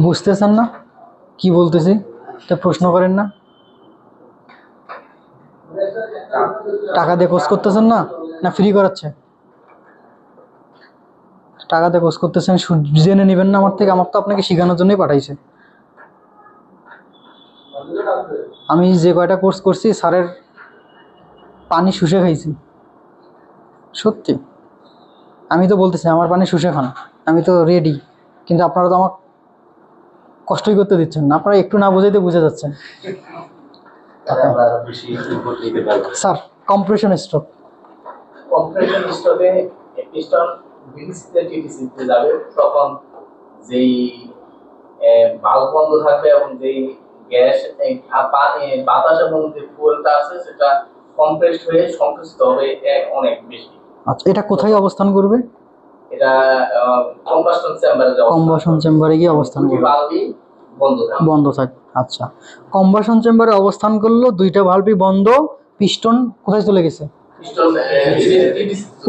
বুঝতেছেন না কি বলতেছি? তা প্রশ্ন করেন না? টাকা দিয়ে কোর্স করতেছেন না, না ফ্রি করাচ্ছে? টাকা দিয়ে কোর্স করতেছেন, জেনে নেবেন না আমার থেকে? আমার তো আপনাকে শেখানোর জন্যই পাঠাইছে। আমি যে কয়টা কোর্স করছি স্যারের পানি শুষে খাইছি, সত্যি। আমি তো বলতেছি আমার পানি শুষে খান, আমি তো রেডি, কিন্তু আপনারা তো আমার কষ্টই করতে দিচ্ছেন না, আপনারা একটু না বুঝাইতে বুঝে যাচ্ছেন। Sir compression stroke. কম্প্রেশন স্ট্রোকে পিস্টন বিডিসিতে টিডিসিতে যাবে, তখন যেই ভালভ বন্ধ থাকবে এবং যেই গ্যাস বাতাস এবং যে ফুয়েলটা আছে সেটা কম্প্রেসড হয়ে সংকুচিত হবে অনেক বেশি। আচ্ছা, এটা কোথায় অবস্থান করবে? এটা কম্বাসন চেম্বারে যাবে, কম্বাসন চেম্বারে গিয়ে অবস্থান করবে, ভালভই বন্ধ থাকবে। আচ্ছা, কম্বাসন চেম্বারে অবস্থান করলো, দুইটা ভালভই বন্ধ, পিস্টন কোথায় চলে গেছে? পিস্টন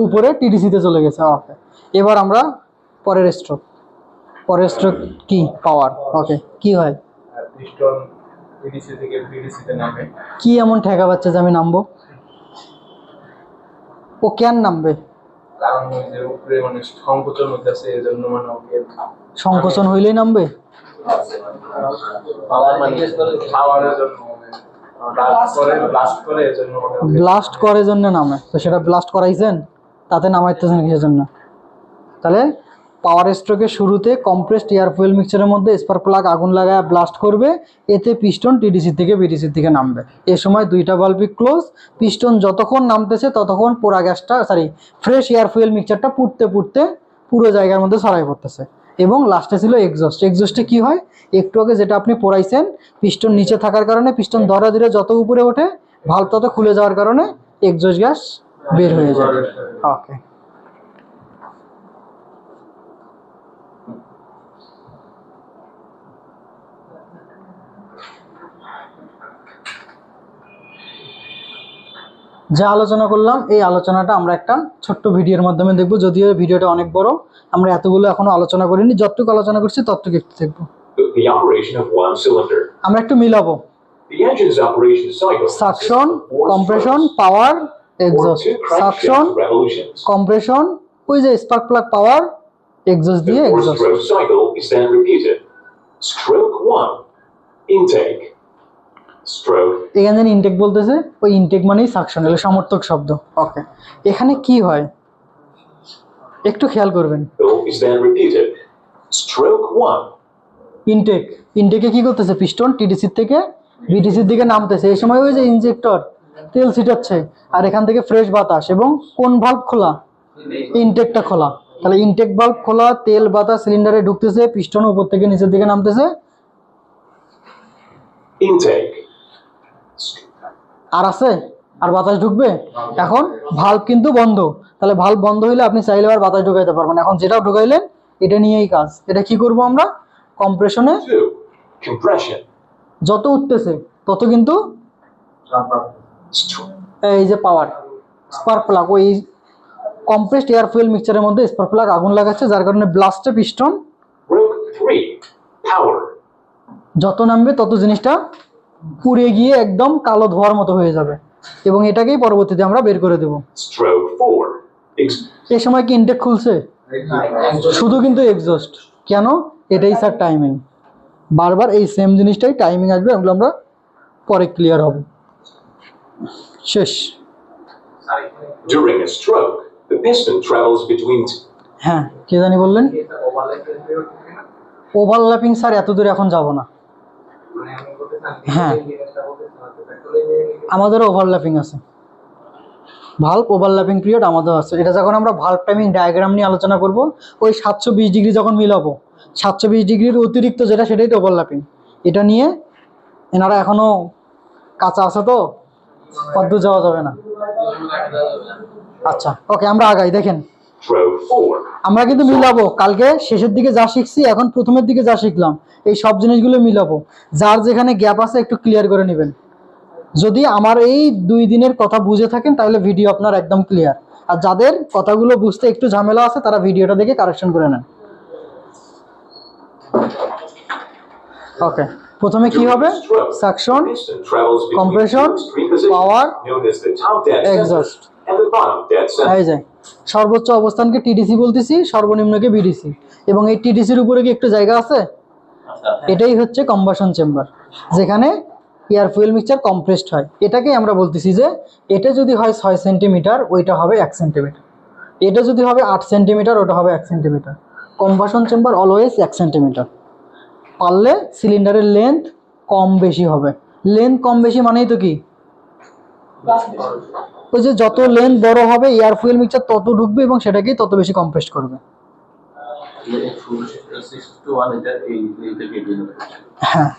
উপরে টিডিসিতে চলে গেছে। ওকে, এবার আমরা পরের স্ট্রোক। পরের স্ট্রোক কি? পাওয়ার। ওকে, কি হয়? পিস্টন টিডিসি থেকে বিডিসিতে নামে। কি এমন ঠেকা পাচ্ছে যে আমি নামবো? ও কেন নামবে? কারণ ওই যে উপরে মানে সংকোচন হতেছে, এজন্য মানে ওকে সংকোচন হইলেই নামবে? পাওয়ার মানে পাওয়ারের জন্য ব্লাস্ট করে জন্য নামে, তো সেটা ব্লাস্ট করাইছেন, তাতে নামাইতেছেন কিসের জন্য? তাহলে পাওয়ার স্ট্রোকের শুরুতে কম্প্রেসড এয়ার ফুয়েল মিক্সচারের মধ্যে স্পার্ক প্লাগ আগুন লাগায় ব্লাস্ট করবে, এতে পিস্টন টিডিসি থেকে বিডিসির দিকে নামবে। এ সময় দুইটা ভালভই ক্লোজ, পিস্টন যতক্ষণ নামতেছে ততক্ষণ পোড়া গ্যাসটা ফ্রেশ এয়ার ফুয়েল মিক্সচারটা পুড়তে পুড়তে পুরো জায়গার মধ্যে ছড়াই পড়তেছে। এবং লাস্টে ছিল এক্সস্ট। এক্সস্টে কি হয়? একটু আগে যেটা আপনি পোড়াইছেন, পিস্টন নিচে থাকার কারণে পিস্টন ধরা ধীরে যত উপরে ওঠে, ভালভ তত খুলে যাওয়ার কারণে এক্সস্ট গ্যাস বের হয়ে যায়। ওকে, যা আলোচনা করলাম এই আলোচনাটা আমরা একটা ছোট্ট ভিডিওর মাধ্যমে দেখব, যদিও ভিডিওটা অনেক বড়, আমরা এতগুলো এখনো আলোচনা করিনি, যতটুকু আলোচনা করছি ততটুকু একটু দেখব। The operation of one cylinder. আমরা একটু মিলাবো The engine's operation cycle suction, compression, power, or exhaust. two suction, crankshaft revolutions. Compression, ওই যে স্পার্ক প্লাগ, পাওয়ার, এক্সস্ট দিয়ে The exhaust. four-stroke cycle is then repeated. Stroke 1, intake. Stroke এখানে যেন intact বলতেছে, ওই intact মানেই সাকশন, এগুলো সমর্থক শব্দ। ওকে, এখানে কি হয় একটু খেয়াল করবেন। is then repeated. Stroke 1, intact, ইনটেকে কি করতেছে? পিস্টন টিডিসির থেকে বিডিসির দিকে নামতেছে, এই সময় ওই যে ইনজেক্টর তেল ছিটাচ্ছে, আর এখান থেকে ফ্রেশ বাতাস, এবং কোন ভালভ খোলা? ইনটেকটা খোলা। তাহলে ইনটেক ভালভ খোলা, তেল বাতাস সিলিন্ডারে ঢুকতেছে, পিস্টন উপর থেকে নিচের দিকে নামতেছে। intake. আর আছে? আর বাতাস ঢুকবে? এখন ভালভ কিন্তু বন্ধ, তাহলে ভালভ বন্ধ হইলে আপনি চাইলে আর বাতাস ঢুকাইতে পারবেন। এখন যেটাও ঢুকাইলেন এটা নিয়েই কাজ। এটা কি করব আমরা? কম্প্রেশনে 2, compression. যত উঠতেছে তত কিন্তু Stroke এই যে পাওয়ার, স্পার্ক প্লাগ, ওই কম্প্রেসড এয়ার ফুয়েল মিক্সচারের মধ্যে স্পার্ক প্লাগ আগুন লাগাচ্ছে, যার কারণে ব্লাস্টে পিস্টন 3, power. যত নামবে তত জিনিসটা পুড়ে গিয়ে একদম কালো ধোয়ার মতো হয়ে যাবে, এবং এটাকেই পরবর্তীতে আমরা বের করে দেব। Stroke 4, এই সময় কি ইনটেক খুলছে? শুধু কিন্তু এক্সস্ট। কেন? এটাই স্যার টাইমিং। বারবার এই সেম জিনিসটাই টাইমিং আসবে, এগুলো আমরা পরে ক্লিয়ার হবে। শেষ। During a stroke, the piston travels between হ্যাঁ, কে জানি বললেন? ওভারল্যাপিং স্যার এত দূরে এখন যাব না। হ্যাঁ, আমাদের ওভারল্যাপিং আছে, ভাল্ব ওভারল্যাপিং পিরিয়ড আমাদের আছে। এটা যখন আমরা ভাল্ব টাইমিং ডায়াগ্রাম নিয়ে আলোচনা করব, ওই 720 ডিগ্রি যখন মিলাবো, 720 ডিগ্রির অতিরিক্ত যেটা সেটাই তো ওভারল্যাপিং। এটা নিয়ে এনারা এখনো কাঁচা আছে, তো কত যাওয়া যাবে না। আচ্ছা, ওকে, আমরা আগাই। দেখেন, stroke 4. আমরা কিন্তু মিলাবো, কালকে শেষের দিকে যা শিখছি এখন প্রথমের দিকে যা শিখলাম, এই সব জিনিসগুলো মিলাবো। যার যেখানে গ্যাপ আছে একটু ক্লিয়ার করে নেবেন। যদি আমার এই 2 দিনের কথা বুঝে থাকেন তাহলে ভিডিও আপনার একদম ক্লিয়ার, আর যাদের কথাগুলো বুঝতে একটু ঝামেলা আছে তারা ভিডিওটা দেখে কারেকশন করে নেন। ওকে, প্রথমে কি হবে? Suction, Piston travels between compression, two extreme positions power, known as the top dead exhaust. center and the bottom dead center. এই যে সর্বোচ্চ অবস্থানকে টিডিসি বলতেছি, সর্বনিম্নকে বিডিসি, এবং এই টিডিসির উপরে কি একটু জায়গা আছে? এটাই হচ্ছে কম্বাসন চেম্বার, যেখানে এয়ার ফুয়েল মিক্সচার কম্প্রেসড হয়। এটাকে আমরা বলতেছি যে এটা যদি হয় 6 সেন্টিমিটার, ওইটা হবে 1 সেন্টিমিটার। এটা যদি হবে 8 সেন্টিমিটার, ওটা হবে 1 centimetre. Combustion chamber always 1 centimetre. পারলে সিলিন্ডারের লেন্থ কম বেশি হবে। লেন্থ কম বেশি মানেই তো কি, ওই যে যত লেন্থ বড় হবে এয়ার ফুয়েল মিক্সচার তত ঢুকবে এবং সেটাকেই তত বেশি কম্প্রেস করবে। হ্যাঁ,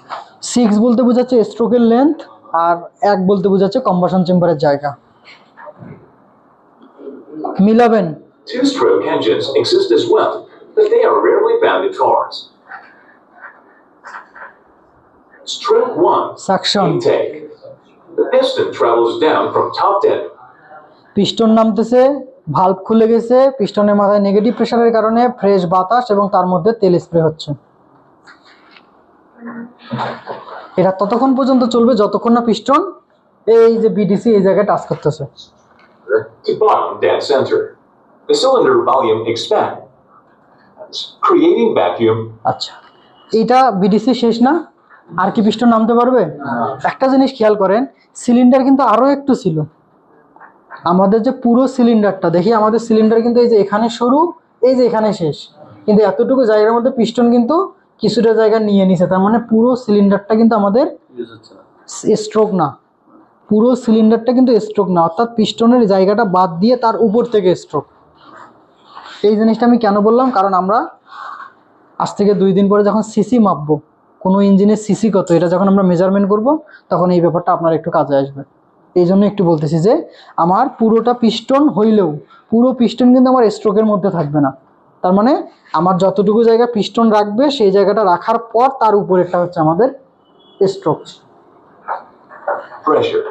6 বলতে বোঝাচ্ছে স্ট্রোকের লেন্থ, আর 1 বলতে বোঝাচ্ছে কম্বাসন চেম্বারের জায়গা। মিলাবেন। Two-stroke engines exist as well, but they are rarely found in cars. Stroke 1. Suction. Intake. The piston travels down from top dead. Piston নামতেছে, ভালভ খুলে গেছে, পিস্টনের মাথায় নেগেটিভ প্রেসারের কারণে ফ্রেশ বাতাস এবং তার মধ্যে তেল স্প্রে হচ্ছে। এটা ততক্ষণ পর্যন্ত চলবে যতক্ষণ না পিস্টন এই যে বিডিসি এই জায়গায় টাচ করতেছে। To bottom dead center. The cylinder volume expands, creating vacuum. আচ্ছা, এটা বিডিসি শেষ না, আর কি পিস্টন নামতে পারবে? একটা জিনিস খেয়াল করেন, সিলিন্ডার কিন্তু আরো একটু ছিল। আমাদের যে পুরো সিলিন্ডারটা দেখি, আমাদের সিলিন্ডার কিন্তু এই যে এখানে শুরু, এই যে এখানে শেষ, কিন্তু এতটুকু জায়গার মধ্যে পিস্টন কিন্তু কিছুটা জায়গা নিয়ে নিছে। তার মানে পুরো সিলিন্ডারটা কিন্তু আমাদের স্ট্রোক না, পুরো সিলিন্ডারটা কিন্তু স্ট্রোক না, অর্থাৎ পিস্টনের জায়গাটা বাদ দিয়ে তার উপর থেকে স্ট্রোক। এই জিনিসটা আমি কেন বললাম, কারণ আমরা আজ থেকে 2 দিন পরে যখন সিসি মাপবো, কোনো ইঞ্জিনের সিসি কত, এটা যখন আমরা মেজারমেন্ট করব, তখন এই ব্যাপারটা আপনার একটু কাজে আসবে। এই জন্য একটু বলতেছি যে আমার পুরোটা পিস্টন হইলেও পুরো পিস্টন কিন্তু আমার স্ট্রোকের মধ্যে থাকবে না। তার মানে আমার যতটুকু জায়গা পিস্টন রাখবে সেই জায়গাটা রাখার পর তার উপরেরটা হচ্ছে আমাদের স্ট্রোক। Pressure.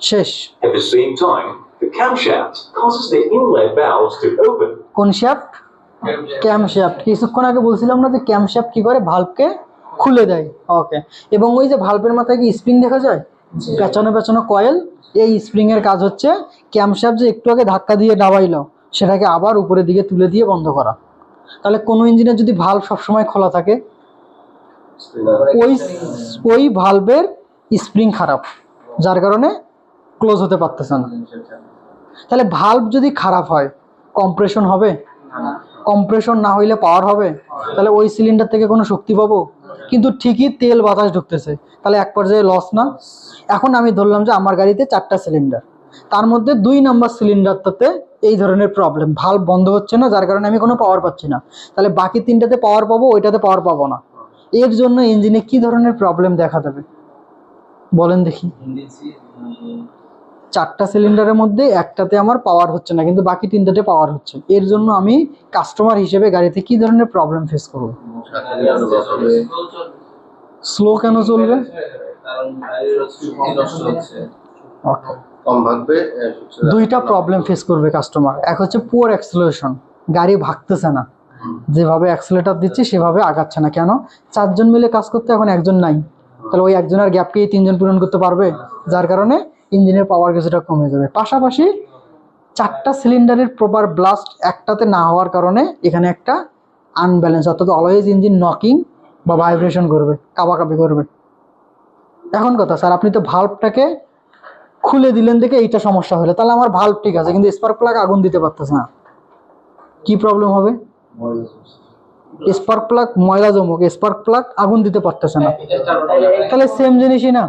শেষ। At the same time, the camshaft causes the inlet valves to open. কোন শ্যাফট? ক্যামশ্যাফট। কিছুক্ষণ আগে বলছিলাম না যে ক্যামশ্যাফট কি করে, ভালভকে খুলে দেয়। ওকে, এবং ওই যে ভালভের মাথায় কি স্প্রিং দেখা যায়, পেছনে পেছনে কয়েল, এই স্প্রিং এর কাজ হচ্ছে ক্যামশ্যাফট যে একটু আগে ধাক্কা দিয়ে দাবাইলো সেটাকে আবার উপরের দিকে তুলে দিয়ে বন্ধ করা। তাহলে কোনো ইঞ্জিনের যদি ভালভ সবসময় খোলা থাকে, ওই ভালভের স্প্রিং খারাপ, যার কারণে ক্লোজ হতে পারতেছে না। তাহলে ভালভ যদি খারাপ হয় কম্প্রেশন হবে? কম্প্রেশন না হইলে পাওয়ার হবে? তাহলে ওই সিলিন্ডার থেকে কোনো শক্তি পাবো? কিন্তু ঠিকই তেল বাতাস ঢুকতেছে, তাহলে এক পর্যায়ে লস না? এখন আমি ধরলাম যে আমার গাড়িতে 4টা সিলিন্ডার, তার মধ্যে 2 নাম্বার সিলিন্ডারটাতে এই ধরনের প্রবলেম, ভালভ বন্ধ হচ্ছে না, যার কারণে আমি কোনো পাওয়ার পাচ্ছি না। তাহলে বাকি 3টাতে পাওয়ার পাবো, ওইটাতে পাওয়ার পাবো না। এর জন্য ইঞ্জিনে কি ধরনের প্রবলেম দেখা দেবে বলেন দেখি? 4টা সিলিন্ডারের মধ্যে একটাতে আমার পাওয়ার হচ্ছে না, কিন্তু বাকি 3টাতে পাওয়ার হচ্ছে। এর জন্য আমি কাস্টমার হিসেবে গাড়িতে কি ধরনের প্রবলেম ফেস করব? স্লো কেন চলবে? দুইটা প্রবলেম ফেস করবে কাস্টমার। এক হচ্ছে পুয়ার অ্যাক্সেলারেশন, গাড়ি ভাগতেছে না, যেভাবে অ্যাক্সেলেটার দিচ্ছে সেভাবে আগাচ্ছে না। কেন? 4 জন মিলে কাজ করতে, এখন 1 জন নাই, তাহলে ওই 1 জনের গ্যাপকেই 3 জন পূরণ করতে পারবে, যার কারণে ইঞ্জিনের পাওয়ার কিছুটা কমে যাবে। পাশাপাশি 4টা সিলিন্ডারের প্রপার ব্লাস্ট একটাতে না হওয়ার কারণে এখানে একটা আনব্যালেন্স, অর্থাৎ অলওয়েজ ইঞ্জিন নকিং বা ভাইব্রেশন করবে, কাঁপাকাঁপি করবে। এখন কথা স্যার, আপনি তো ভাল্বটাকে খুলে দিলেন দেখে এইটা সমস্যা হলো, তাহলে আমার ভাল্ব ঠিক আছে কিন্তু স্পার্ক প্লাগ আগুন দিতে পারতেছে না, কি প্রবলেম হবে? স্পার্ক প্লাগ ময়লা জমুক, স্পার্ক প্লাগ আগুন দিতে পারতেছে না, তাহলে সেম জিনিসই না।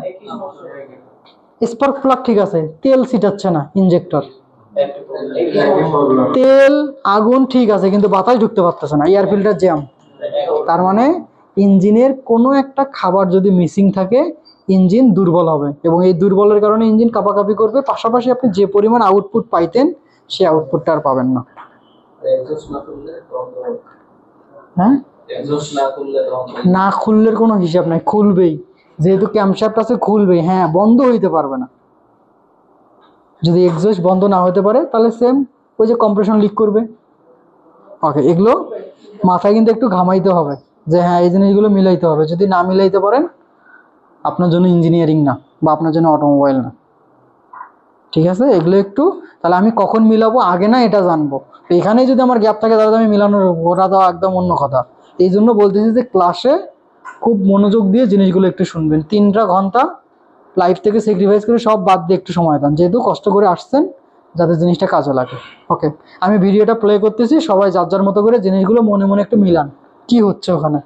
স্পার্ক প্লাগ ঠিক আছে, তেল ছিটাচ্ছে না ইনজেক্টর, তেল আগুন ঠিক আছে কিন্তু বাতাস ঢুকতে পারতেছে না, এয়ার ফিল্টার জ্যাম। তার মানে ইঞ্জিনের কোনো একটা খাবার যদি মিসিং থাকে ইঞ্জিন দুর্বল হবে, এবং এই দুর্বলের কারণে ইঞ্জিন কাঁপাকাঁপি করবে, পাশাপাশি আপনি যে পরিমাণ আউটপুট পাইতেন সেই আউটপুটটা আর পাবেন না। হ্যাঁ, না খুললে কোনো হিসাব নাই, খুলবেই, যেহেতু ক্যামশ্যাফট আছে খুলবেই, হ্যাঁ বন্ধ হইতে পারবে না। যদি এক্সস্ট বন্ধ না হতে পারে তাহলে সেম ওই যে কম্প্রেশন লিক করবে। ওকে, এগুলো মাথায় কিন্তু একটু ঘামাইতে হবে যে হ্যাঁ এই জিনিসগুলো মিলাইতে হবে, যদি না মিলাইতে পারেন আপনার জন্য ইঞ্জিনিয়ারিং না বা আপনার জন্য অটোমোবাইল না। ঠিক আছে, এগুলো একটু, তাহলে আমি কখন মিলাবো আগে না এটা জানবো, তো এখানেই যদি আমার গ্যাপ থাকে তাহলে আমি মিলানোর ওটা তো একদম অন্য কথা। এই জন্য বলতেছি যে ক্লাসে খুব মনোযোগ দিয়ে জিনিসগুলো একটু শুনবেন, 3টা ঘন্টা লাইফ থেকে স্যাক্রিফাইস করে সব বাদ দিয়ে একটু সময় দেন, যেহেতু কষ্ট করে আসছেন, যাতে জিনিসটা কাজে লাগে। ওকে, আমি ভিডিওটা প্লে করতেছি, সবাই যার যার মতো করে জিনিসগুলো মনে মনে একটু মিলান কি হচ্ছে ওখানে।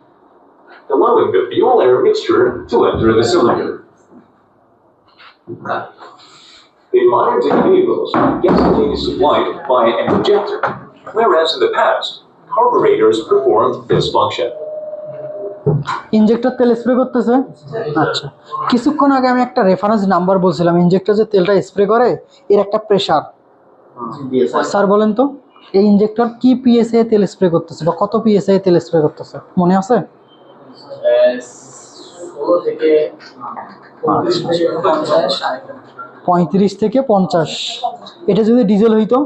allowing the fuel air mixture to enter the cylinder. In modern day vehicles, gasoline is supplied by an injector, whereas in the past, carburetors performed this function. Injector তেল স্প্রে করতেছে। আচ্ছা, কিছুক্ষণ আগে আমি একটা রেফারেন্স নাম্বার বলছিলাম, injector যে তেলটা স্প্রে করে এর একটা প্রেসার, স্যার বলেন তো এই ইনজেক্টর কি পিএসআই তেল স্প্রে করতেছে বা কত পিএসআই তেল স্প্রে করতেছে মনে আছে? 35 থেকে 50। এটা যদি ডিজেল হইতো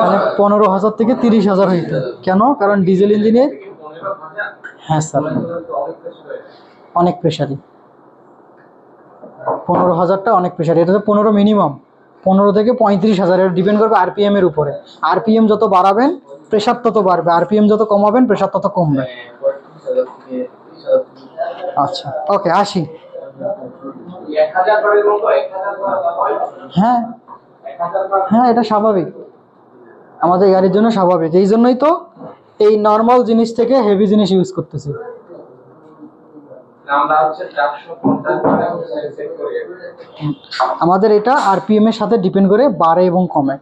তাহলে 15,000 থেকে 30,000 হইতো। কেন? কারণ ডিজেল ইঞ্জিনের, হ্যাঁ স্যার, অনেক প্রেশারই, 15,000টা অনেক প্রেশার, এটা তো 15 মিনিমাম, 15 থেকে 35,000, এটা ডিপেন্ড করবে আরপিএম এর উপরে। আরপিএম যত বাড়াবেন প্রেশার তত বাড়বে, আরপিএম যত কমাবেন প্রেশার তত কমবে। আচ্ছা, ওকে, আসি। হ্যাঁ হ্যাঁ, এটা স্বাভাবিক, আমাদের গাড়ির জন্য স্বাভাবিক, এই জন্যই তো এই নর্মাল জিনিস থেকে হেভি জিনিস ইউজ করতেছি। আমাদের এটা আরপিএম এর সাথে ডিপেন্ড করে বাড়ে এবং কমে,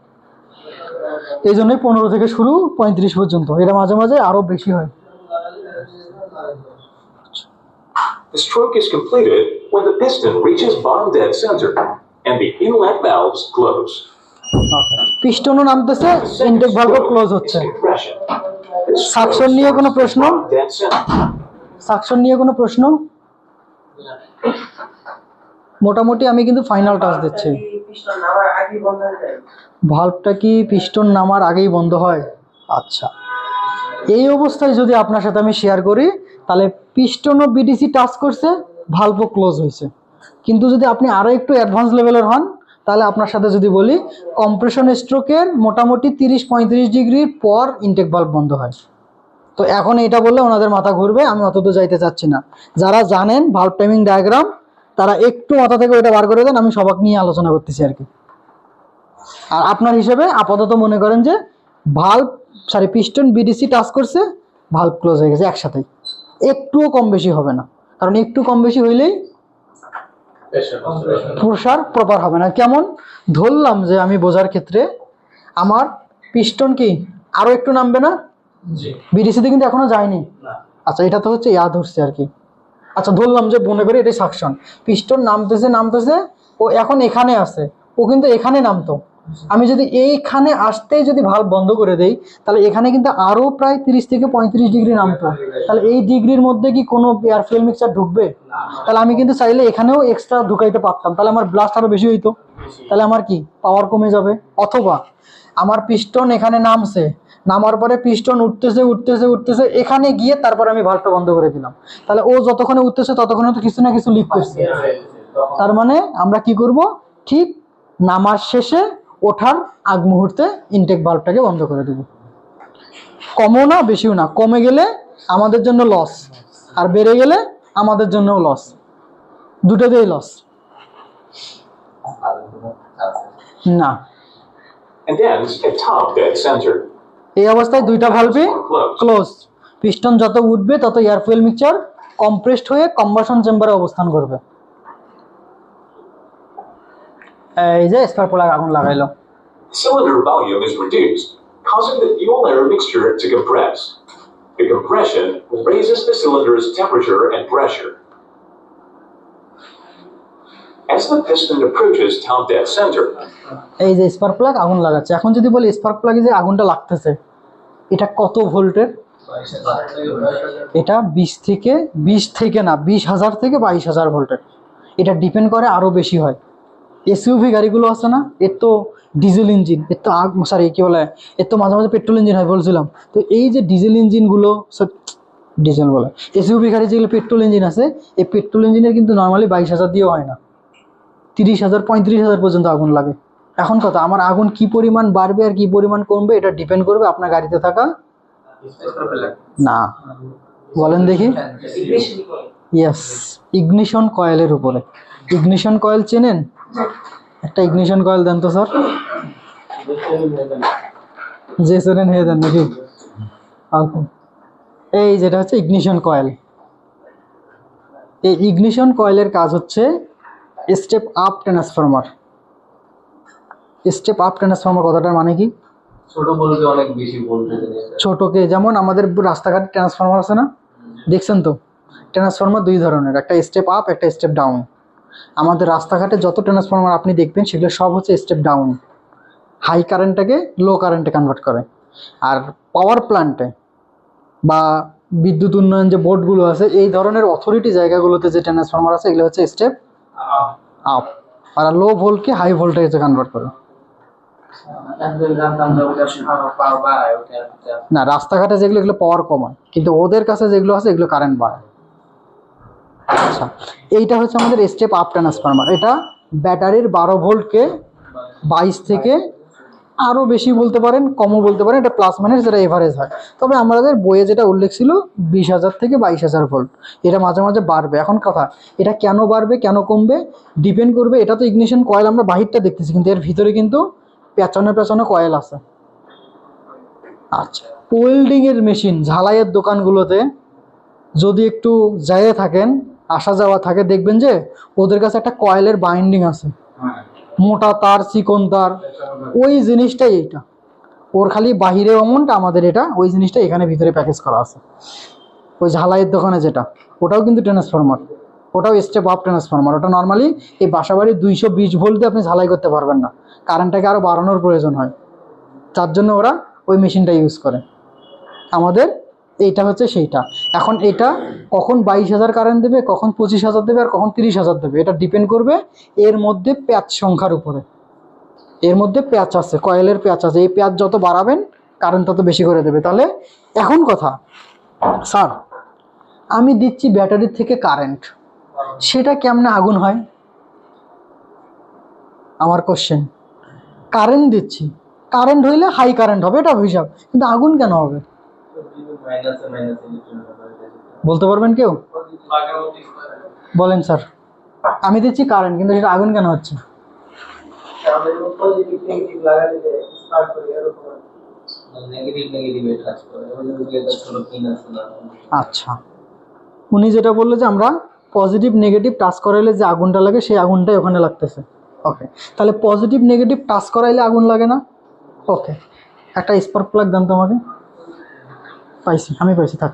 এই জন্যই 15 থেকে শুরু 35 পর্যন্ত, এটা মাঝে মাঝে আরো বেশি হয়। The stroke is completed when the piston reaches bottom dead center and the inlet valves close. পিস্টনও নামতেছে, ইনটেক ভালভও ক্লোজ হচ্ছে। Compression. This সাকশন নিয়ে কোনো প্রশ্ন? dead center. সাকশন নিয়ে কোনো প্রশ্ন? মোটামুটি আমি কিন্তু ফাইনাল টাচ দিচ্ছি। ভালভটা কি পিস্টন নামার আগেই বন্ধ হয়? আচ্ছা, এই অবস্থায় যদি আপনার সাথে আমি শেয়ার করি তাহলে পিস্টনও বিডিসি টাচ করছে, ভালভও ক্লোজ হয়েছে। কিন্তু যদি আপনি আরও একটু অ্যাডভান্স লেভেলের হন তাহলে আপনার সাথে যদি বলি কম্প্রেশন স্ট্রোকের মোটামুটি 30-35 ডিগ্রির পর ইনটেক ভালভ বন্ধ হয়। তো এখন এটা বললে ওনাদের মাথা ঘুরবে, আমি অত তো যাইতে চাচ্ছি না। যারা জানেন ভালভ টাইমিং ডায়াগ্রাম তারা একটু মাথা থেকে ওইটা বার করে দেন, আমি সবাক নিয়ে আলোচনা করতেছি আর কি। আর আপনার হিসেবে আপাতত মনে করেন যে পিস্টন বিডিসি টাচ করছে, ভালভ ক্লোজ হয়ে গেছে একসাথেই, একটুও কম বেশি হবে না, কারণ একটু কম বেশি হইলেই প্রসার প্রপার হবে না। কেমন ধরলাম যে আমি বোঝার ক্ষেত্রে আমার পিস্টন কি আরো একটু নামবে না, বিডিসিতে কিন্তু এখনো যায়নি। আচ্ছা, এটা তো হচ্ছে ধরছে আর কি। আচ্ছা, ধরলাম যে মনে করি এটাই সাকশন, পিস্টন নামতেছে নামতেছে, ও এখন এখানে আছে, ও কিন্তু এখানে নামতো, আমি যদি এইখানে আসতেই যদি ভালভ বন্ধ করে দেই তাহলে এখানে কিন্তু আরো প্রায় 30 থেকে 35 ডিগ্রি নামতো। তাহলে এই ডিগ্রির মধ্যে কি কোনো এয়ার ফুয়েল মিক্সচার ঢুকবে? তাহলে আমি কিন্তু চাইলে এখানেও এক্সট্রা ঢুকাইতে পারতাম, তাহলে আমার ব্লাস্ট আরো বেশি হইতো, তাহলে আমার কি পাওয়ার কমে যাবে। অথবা আমার পিস্টন এখানে নামছে, নামার পরে পিস্টন উঠতেছে উঠতেছে উঠতেছে, এখানে গিয়ে তারপর আমি ভালভটা বন্ধ করে দিলাম, তাহলে ও যতক্ষণে উঠতেছে ততক্ষণে তো কিছু না কিছু লিক করছে। তার মানে আমরা কি করব, ঠিক নামার শেষে ওঠার আগ মুহূর্তে ইনটেক ভালভটাকে বন্ধ করে দেব। কমও না বেশিও না, কমে গেলে আমাদের জন্য লস, আর বেড়ে গেলে আমাদের জন্যও লস, দুটোতেই লস। না, and ends at top dead center. এই অবস্থায় দুইটা ভালভই ক্লোজ। পিস্টন যত উঠবে তত এয়ার ফুয়েল মিক্সচার কম্প্রেসড হয়ে কম্বাশন চেম্বারে অবস্থান করবে। এই যে স্পার্ক প্লাগ আগুন লাগাইলো। Cylinder volume is reduced, causing the fuel air mixture to compress. The compression raises the cylinder's temperature and pressure. As the piston approaches top dead center, এই যে spark plug আগুন লাগাচ্ছে। এখন যদি বলি স্পার্ক প্লাগে যে আগুনটা লাগতেছে এটা কত ভোল্টের, এটা 20,000 থেকে 22,000 ভোল্টের। এটা ডিপেন্ড করে, আরও বেশি হয়। এসইউভি গাড়িগুলো আছে না, এর তো ডিজেল ইঞ্জিন, এর তো কি বলে, এর তো মাঝে মাঝে পেট্রোল ইঞ্জিন হয় বলছিলাম। তো এই যে ডিজেল ইঞ্জিনগুলো, ডিজেল বলে এসইউভি গাড়ি যেগুলো পেট্রোল ইঞ্জিন আছে, এই পেট্রোল ইঞ্জিনের কিন্তু নর্মালি 22,000 দিয়েও হয় না, 30,000 35,000 পর্যন্ত আগুন লাগে। এখন কথা, আমার আগুন কি পরিমাণ বাড়বে আর কি পরিমাণ কমবে এটা ডিপেন্ড করবে আপনার গাড়িতে থাকা, না বলেন দেখি, ইয়েস, ইগনিশন কয়েলের উপরে। ইগনিশন কয়েল চেনেন? একটা ইগনিশন কয়েল দেন তো স্যার। যে চেনেন হয়ে দেন নাকি? এই যেটা হচ্ছে ইগনিশন কয়েল। এই ইগনিশন কয়েলের কাজ হচ্ছে step up transformer. Step up transformer কথাটার মানে কি? ছোট বলতে অনেক বেশি ভোল্টেজ। ছোটকে যেমন আমাদের রাস্তাঘাটে ট্রান্সফরমার আছে না, দেখছেন তো? ট্রান্সফরমার দুই ধরনের, একটা স্টেপ আপ, একটা স্টেপ ডাউন। আমাদের রাস্তাঘাটে যত ট্রান্সফরমার আপনি দেখবেন সেগুলো সব হচ্ছে স্টেপ ডাউন, হাই কারেন্টটাকে লো কারেন্টে কনভার্ট করে। আর পাওয়ার প্ল্যান্টে বা বিদ্যুৎ উন্নয়ন যে বোর্ডগুলো আছে, এই ধরনের অথরিটি জায়গাগুলোতে যে ট্রান্সফরমার আছে এগুলো হচ্ছে স্টেপ আপ, আর লো ভোল্টকে হাই ভোল্টেজে কনভার্ট করে। না, রাস্তাঘাটে যেগুলো এগুলো পাওয়ার কমায়, কিন্তু ওদের কাছে যেগুলো আছে এগুলো কারেন্ট বাড়ায়। আচ্ছা, এইটা হচ্ছে আমাদের স্টেপ আপ ট্রান্সফরমার। এটা ব্যাটারির 12 ভোল্টকে 22 থেকে আরও বেশি বলতে পারেন, কমও বলতে পারেন, এটা প্লাস মাইনাস, যেটা এভারেজ হয়। তবে আমাদের বইয়ে যেটা উল্লেখ ছিল 20,000 থেকে 22,000 ভোল্ট। এটা মাঝে মাঝে বাড়বে। এখন কথা, এটা কেন বাড়বে কেন কমবে ডিপেন্ড করবে। এটা তো ইগনিশন কয়েল আমরা বাহিরটা দেখতেছি, কিন্তু এর ভিতরে কিন্তু পেছনে পেছনে কয়েল আছে। আচ্ছা, ওয়েল্ডিংয়ের মেশিন, ঝালাইয়ের দোকানগুলোতে যদি একটু যেয়ে থাকেন, আসা যাওয়া থাকে, দেখবেন যে ওদের কাছে একটা কয়েলের বাইন্ডিং আছে, মোটা তার, চিকন তার, ওই জিনিসটাই এইটা। ওর খালি বাহিরে অমনট, আমাদের এটা ওই জিনিসটা এখানে ভিতরে প্যাকেজ করা আছে। ওই ঝালাইয়ের দোকানে যেটা, ওটাও কিন্তু ট্রান্সফরমার, ওটাও স্টেপ আপ ট্রান্সফরমার। ওটা নর্মালি এই বাসাবাড়ি 220 ভোল্ট দিয়ে আপনি ঝালাই করতে পারবেন না, কারেন্টটাকে আরও বাড়ানোর প্রয়োজন হয়, তার জন্য ওরা ওই মেশিনটা ইউজ করে। আমাদের এইটা হচ্ছে সেইটা। এখন এটা কখন 22,000 কারেন্ট দেবে, কখন 25,000 দেবে, আর কখন 30,000 দেবে, এটা ডিপেন্ড করবে এর মধ্যে প্যাচ সংখ্যার উপরে। এর মধ্যে প্যাচ আছে, কয়েলের প্যাচ আছে, এই প্যাচ যত বাড়াবেন কারেন্ট তত বেশি করে দেবে। তাহলে এখন কথা, স্যার আমি দিচ্ছি ব্যাটারির থেকে কারেন্ট, সেটা কেমনে আগুন হয়? আমার কোশ্চেন, কারেন্ট দিচ্ছি, কারেন্ট হইলে হাই কারেন্ট হবে, এটা হিসাব, কিন্তু আগুন কেন হবে বলতে পারবেন কেউ? বলেন স্যার, আমি দিচ্ছি কারেন্ট কিন্তু সেটা আগুন কেন হচ্ছে? আচ্ছা, উনি যেটা বললো যে আমরা পজিটিভ নেগেটিভ টাচ করাইলে যে আগুনটা লাগে সেই আগুনটাই ওখানে লাগতেছে। ওকে, তাহলে পজিটিভ নেগেটিভ টাচ করাইলে আগুন লাগে না? ওকে, একটা স্পার্ক প্লাগ দেন তো আমাকে। পাইছি, আমি পাইছি, থাক।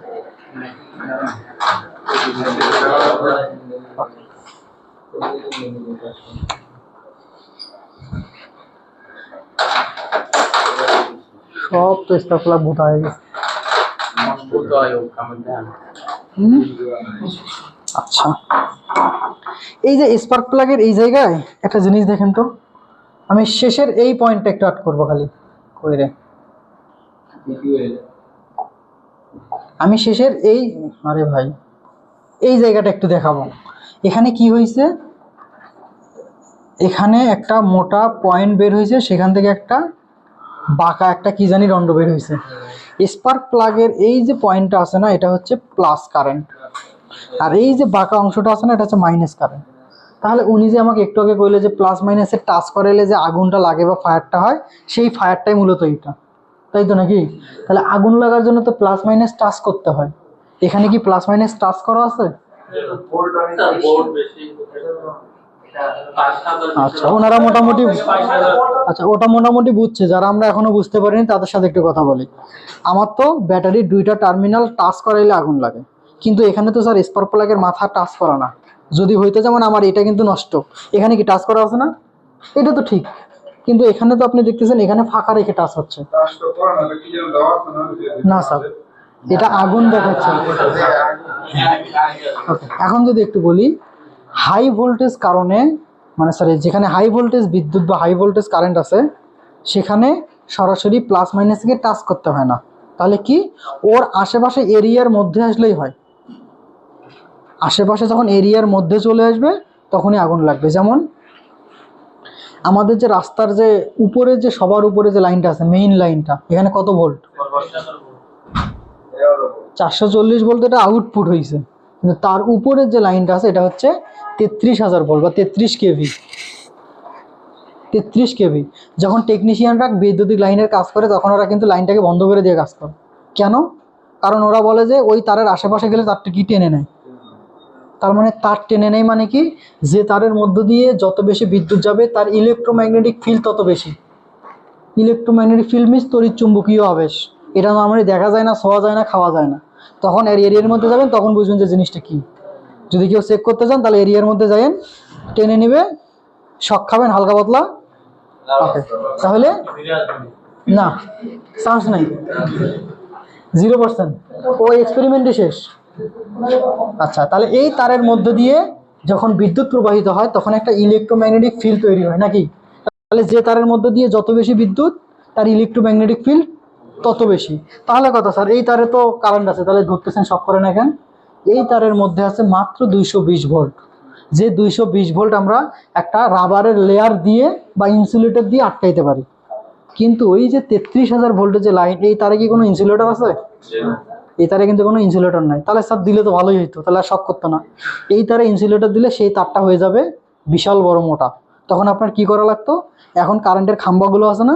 সব তো স্পার্ক প্লাগ ভোটা হয়ে গেছে। আচ্ছা, এই যে স্পার্ক প্লাগের এই জায়গায় একটা জিনিস দেখেন তো, আমি শেষের এই পয়েন্টটা একটু আট করবো খালি কইরে, আমি শেষের এই, আরে ভাই এই জায়গাটা একটু দেখাবো। এখানে কি হয়েছে, এখানে একটা মোটা পয়েন্ট বের হয়েছে, সেখান থেকে একটা বাঁকা একটা কি জানি দণ্ড বের হয়েছে। স্পার্ক প্লাগের এই যে পয়েন্টটা আছে না, এটা হচ্ছে প্লাস কারেন্ট, আর এই যে বাঁকা অংশটা আছে না, এটা হচ্ছে মাইনাস কারেন্ট। তাহলে উনি যে আমাকে একটু আগে কইলে যে প্লাস মাইনাসে টাচ করাইলে যে আগুনটা লাগে বা ফায়ারটা হয়, সেই ফায়ারটাই মূলত এইটা, তাই তো নাকি? তাহলে আগুন লাগার জন্য তো প্লাস মাইনাস টাচ করতে হয়, এখানে কি প্লাস মাইনাস টাচ করা আছে? আচ্ছা, ওনারা মোটামুটি, আচ্ছা ওটা মোটামুটি বুঝছে, যারা আমরা এখনো বুঝতে পারিনি তাদের সাথে একটু কথা বলি। আমার তো ব্যাটারির দুইটা টার্মিনাল টাচ করাইলে আগুন লাগে, কিন্তু এখানে তো স্যার স্পার্ক প্লাগের মাথা টাচ করা না। যদি হইতো যেমন আমার এটা কিন্তু নষ্ট, এখানে কি টাচ করা আছে না? এটা তো ঠিক, কিন্তু এখানে তো আপনি দেখতেছেন এখানে ফাঁকা রেখে টাচ হচ্ছে না স্যার, এটা আগুন দেখাচ্ছে। এখন যদি একটু বলি, হাই ভোল্টেজ কারণে, মানে স্যার যেখানে হাই ভোল্টেজ বিদ্যুৎ বা হাই ভোল্টেজ কারেন্ট আছে, সেখানে সরাসরি প্লাস মাইনাসকে টাচ করতে হয় না। তাহলে কি, ওর আশেপাশে এরিয়ার মধ্যে আসলেই হয়, আশেপাশে যখন এরিয়ার মধ্যে চলে আসবে তখনই আগুন লাগবে। যেমন আমাদের যে রাস্তার যে উপরে যে সবার উপরে যে লাইনটা আছে, মেইন লাইনটা, এখানে কত ভোল্ট? 440 ভোল্ট, এটা আউটপুট হয়েছে, কিন্তু তার উপরের যে লাইনটা আছে এটা হচ্ছে 33,000 ভোল্ট বা 33 কেভি। 33 কেভি। যখন টেকনিশিয়ানরা বৈদ্যুতিক লাইনের কাজ করে তখন ওরা কিন্তু লাইনটাকে বন্ধ করে দিয়ে কাজ করে। কেন? কারণ ওরা বলে যে ওই তারের আশেপাশে গেলে তারটা কি টেনে নেয়। তার মানে তার টেনে নেয় মানে কি, যে তারের মধ্য দিয়ে যত বেশি বিদ্যুৎ যাবে তার ইলেকট্রোম্যাগনেটিক ফিল্ড তত বেশি। ইলেকট্রোম্যাগনেটিক ফিল্ড মিন্স তড়িৎ চুম্বকীয় আবেশ। এটা নর্মালি দেখা যায় না, ছোঁয়া যায় না, খাওয়া যায় না। তখন এরিয়ার মধ্যে যাবেন, তখন বুঝবেন যে জিনিসটা কি। যদি কেউ চেক করতে চান তাহলে এরিয়ার মধ্যে যাবেন, টেনে নেবে, শক খাবেন হালকা পাতলা, ওকে, তাহলে না, চান্স নাই, 0%, ওই এক্সপেরিমেন্টই শেষ। আচ্ছা, তাহলে এই তারের মধ্য দিয়ে যখন বিদ্যুৎ প্রবাহিত হয় তখন একটা ইলেকট্রোম্যাগনেটিক ফিল্ড তৈরি হয় নাকি? তাহলে যে তারের মধ্য দিয়ে যত বেশি বিদ্যুৎ, তার ইলেকট্রোম্যাগনেটিক ফিল্ড তত বেশি। তাহলে কথা স্যার, এই তারে তো কারেন্ট আছে, তাহলে ধরতেছেন শক করেন এখন, এই তারের মধ্যে আছে মাত্র 220 ভোল্ট। যে 220 ভোল্ট আমরা একটা রাবারের লেয়ার দিয়ে বা ইনসুলেটর দিয়ে আটকাইতে পারি, কিন্তু ওই যে 33,000 ভোল্টের যে লাইন, এই তারে কি কোনো ইনসুলেটর আছে? এই তারে কিন্তু কোনো ইনসুলেটর নাই। তাহলে স্যার দিলে তো ভালোই হইতো, তাহলে আর শক করতো না। এই তারে ইনসুলেটর দিলে সেই তারটা হয়ে যাবে বিশাল বড় মোটা। তখন আপনার কি করা লাগতো, এখন কারেন্টের খাম্বাগুলো আছে না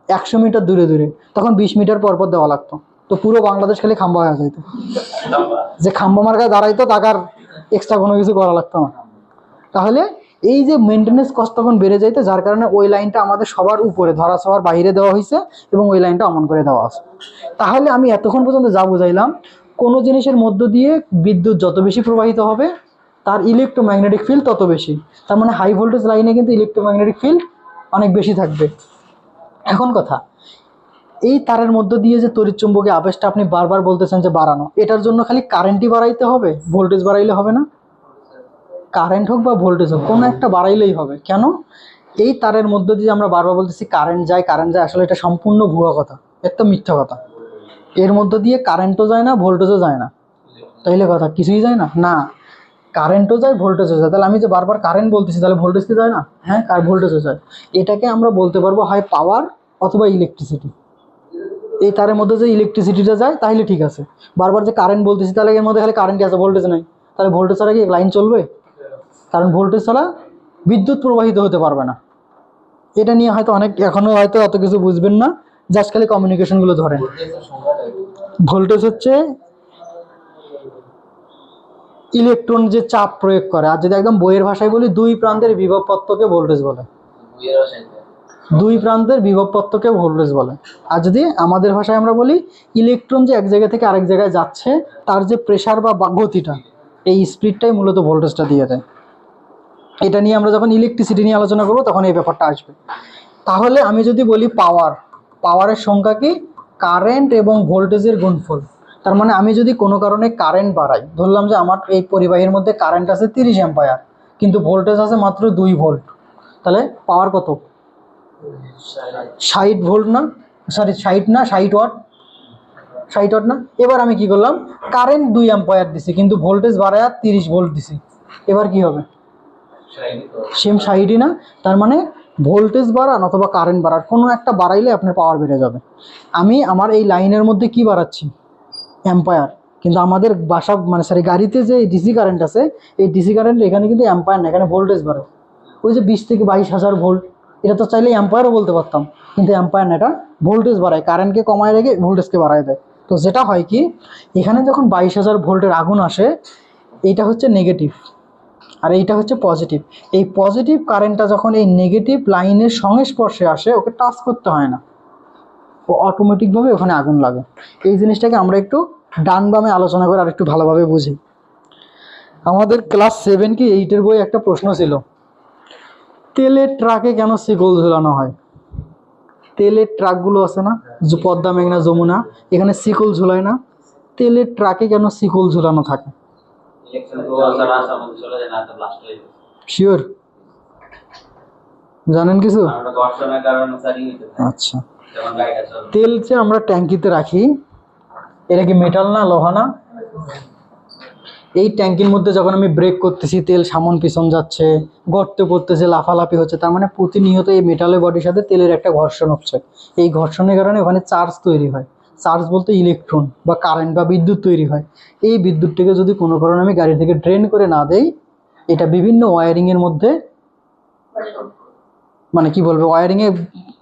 100 মিটার দূরে দূরে, তখন 20 মিটার পর পর দেওয়া লাগতো, তো পুরো বাংলাদেশ খালি খাম্বা হয়ে যেত। যে খাম্বা মার্কায় দাঁড়াইতো তাকার এক্সট্রা কোনো কিছু করা লাগতো না। তাহলে এই যে মেনটেনেন্স কস্ট তখন বেড়ে যাইতো, যার কারণে ওই লাইনটা আমাদের সবার উপরে ধরা সবার বাইরে দেওয়া হয়েছে এবং ওই লাইনটা অমন করে দেওয়া আছে। তাহলে আমি এতক্ষণ পর্যন্ত যা বুঝাইলাম, কোনো জিনিসের মধ্য দিয়ে বিদ্যুৎ যত বেশি প্রবাহিত হবে তার ইলেকট্রোম্যাগনেটিক ফিল্ড তত বেশি। তার মানে হাই ভোল্টেজ লাইনে কিন্তু ইলেকট্রোম্যাগনেটিক ফিল্ড অনেক বেশি থাকবে। এখন কথা, এই তারের মধ্য দিয়ে যে তড়িৎচুম্বকীয় আবেশটা আপনি বারবার বলতেছেন যে বাড়ানো, এটার জন্য খালি কারেন্টই বাড়াইতে হবে, ভোল্টেজ বাড়াইলে হবে না? কারেন্ট হোক বা ভোল্টেজ হোক, কোনো একটা বাড়াইলেই হবে। কেন? এই তারের মধ্য দিয়ে আমরা বারবার বলতেছি কারেন্ট যায় কারেন্ট যায়, আসলে এটা সম্পূর্ণ ভুয়া কথা, একটা মিথ্যা কথা। এর মধ্য দিয়ে কারেন্টও যায় না, ভোল্টেজও যায় না। তাইলে কথা কিছুই যায় না, না কারেন্টও যায় ভোল্টেজও যায়। তাহলে আমি যে বারবার কারেন্ট বলতেছি, তাহলে ভোল্টেজ কি যায় না? হ্যাঁ, ভোল্টেজও যায়। এটাকে আমরা বলতে পারবো হয় পাওয়ার অথবা ইলেকট্রিসিটি। এই তারের মধ্যে যে ইলেকট্রিসিটিটা যায় তাহলে ঠিক আছে। বারবার যে কারেন্ট বলতেছি, তাহলে এর মধ্যে খালি কারেন্টই আছে, ভোল্টেজ নাই। তাহলে ভোল্টেজ ছাড়া কি লাইন চলবে? কারণ ভোল্টেজ ছাড়া বিদ্যুৎ প্রবাহিত হতে পারবে না। এটা নিয়ে হয়তো অনেক এখনো হয়তো অত কিছু বুঝবেন না, জাস্ট খালি কমিউনিকেশনগুলো ধরেন। ভোল্টেজ হচ্ছে ইলেকট্রন যে চাপ প্রয়োগ করে, আর যদি একদম বইয়ের ভাষায় বলি, দুই প্রান্তের বিভব পত্রকে ভোল্টেজ বলে। দুই প্রান্তের বিভব পত্রকে ভোল্টেজ বলে। আর যদি আমাদের ভাষায় আমরা বলি, ইলেকট্রন যে এক জায়গা থেকে আরেক জায়গায় যাচ্ছে তার যে প্রেসার বা গতিটা, এই স্পিডটাই মূলত ভোল্টেজটা দিয়ে দেয়। এটা নিয়ে আমরা যখন ইলেকট্রিসিটি নিয়ে আলোচনা করবো তখন এই ব্যাপারটা আসবে। তাহলে আমি যদি বলি পাওয়ারের সংখ্যা কি? কারেন্ট এবং ভোল্টেজের গুণফল। তার মানে আমি যদি কোনো কারণে কারেন্ট বাড়াই, ধরলাম যে আমার এই পরিবাহীর মধ্যে কারেন্ট আছে 30 অ্যাম্পায়ার, কিন্তু ভোল্টেজ আছে মাত্র 2 ভোল্ট, তাহলে পাওয়ার কত? 60 ভোল্ট না, সরি 60 না, 60 ওয়াট, 60 ওয়াট না। এবার আমি কি করলাম, কারেন্ট 2 অ্যাম্পায়ার দিছি কিন্তু ভোল্টেজ বাড়ায় 30 ভোল্ট দিছি, এবার কি হবে? সেম সাইডই না, তার মানে ভোল্টেজ বাড়ান অথবা কারেন্ট বাড়ান, কোনো একটা বাড়াইলে আপনার পাওয়ার বেড়ে যাবে। আমি আমার এই লাইনের মধ্যে কি বাড়াচ্ছি, অ্যাম্পায়ার, কিন্তু আমাদের বাসা মানে সরি গাড়িতে যে ডিসি কারেন্ট আছে, এই ডিসি কারেন্ট এখানে কিন্তু অ্যাম্পায়ার না, এখানে ভোল্টেজ বাড়ে। ওই যে 20 থেকে 22,000 ভোল্ট, এটা তো চাইলে অ্যাম্পায়ারও বলতে পারতাম, কিন্তু অ্যাম্পায়ার না, এটা ভোল্টেজ বাড়ায়, কারেন্টকে কমায় রেখে ভোল্টেজকে বাড়ায় দেয়। তো যেটা হয় কি, এখানে যখন 22,000 ভোল্টের আগুন আসে, এইটা হচ্ছে নেগেটিভ আর এইটা হচ্ছে পজিটিভ। এই পজিটিভ কারেন্টটা যখন এই নেগেটিভ লাইনের সংস্পর্শে আসে, ওকে টাচ করতে হয় না, ও অটোমেটিকভাবে ওখানে আগুন লাগে। এই জিনিসটাকে আমরা একটু ডান বামে আলোচনা করে আর একটু ভালোভাবে বুঝি। আমাদের ক্লাস 7 কি 8-এর বই একটা প্রশ্ন ছিল, তেলের ট্রাকে কেন শিকল ঝুলানো হয়? তেলের ট্রাকগুলো আছে না, যে পদ্মা মেঘনা যমুনা, এখানে শিকল ঝুলায় না, তেলের ট্রাকে কেন শিকল ঝুলানো থাকে? শিওর জানেন কিছু? আচ্ছা, তেল যে আমরা ট্যাঙ্কিতে রাখি, এটা কি মেটাল না, লোহা না? এই ট্যাঙ্কির মধ্যে যখন আমি ব্রেক করতেছি, তেল সামন পিছন যাচ্ছে, গর্তে পড়তেছে, লাফালাফি হচ্ছে, তার মানে প্রতিনিয়ত এই মেটালের বডির সাথে তেলের একটা ঘর্ষণ হচ্ছে। এই ঘর্ষণের কারণে ওখানে চার্জ তৈরি হয়। চার্জ বলতে ইলেকট্রন বা কারেন্ট বা বিদ্যুৎ তৈরি হয়। এই বিদ্যুৎটাকে যদি কোনো কারণে আমি গাড়ি থেকে ড্রেন করে না দেই, এটা বিভিন্ন ওয়ারিংয়ের মধ্যে মানে কি বলবো, ওয়ারিংয়ে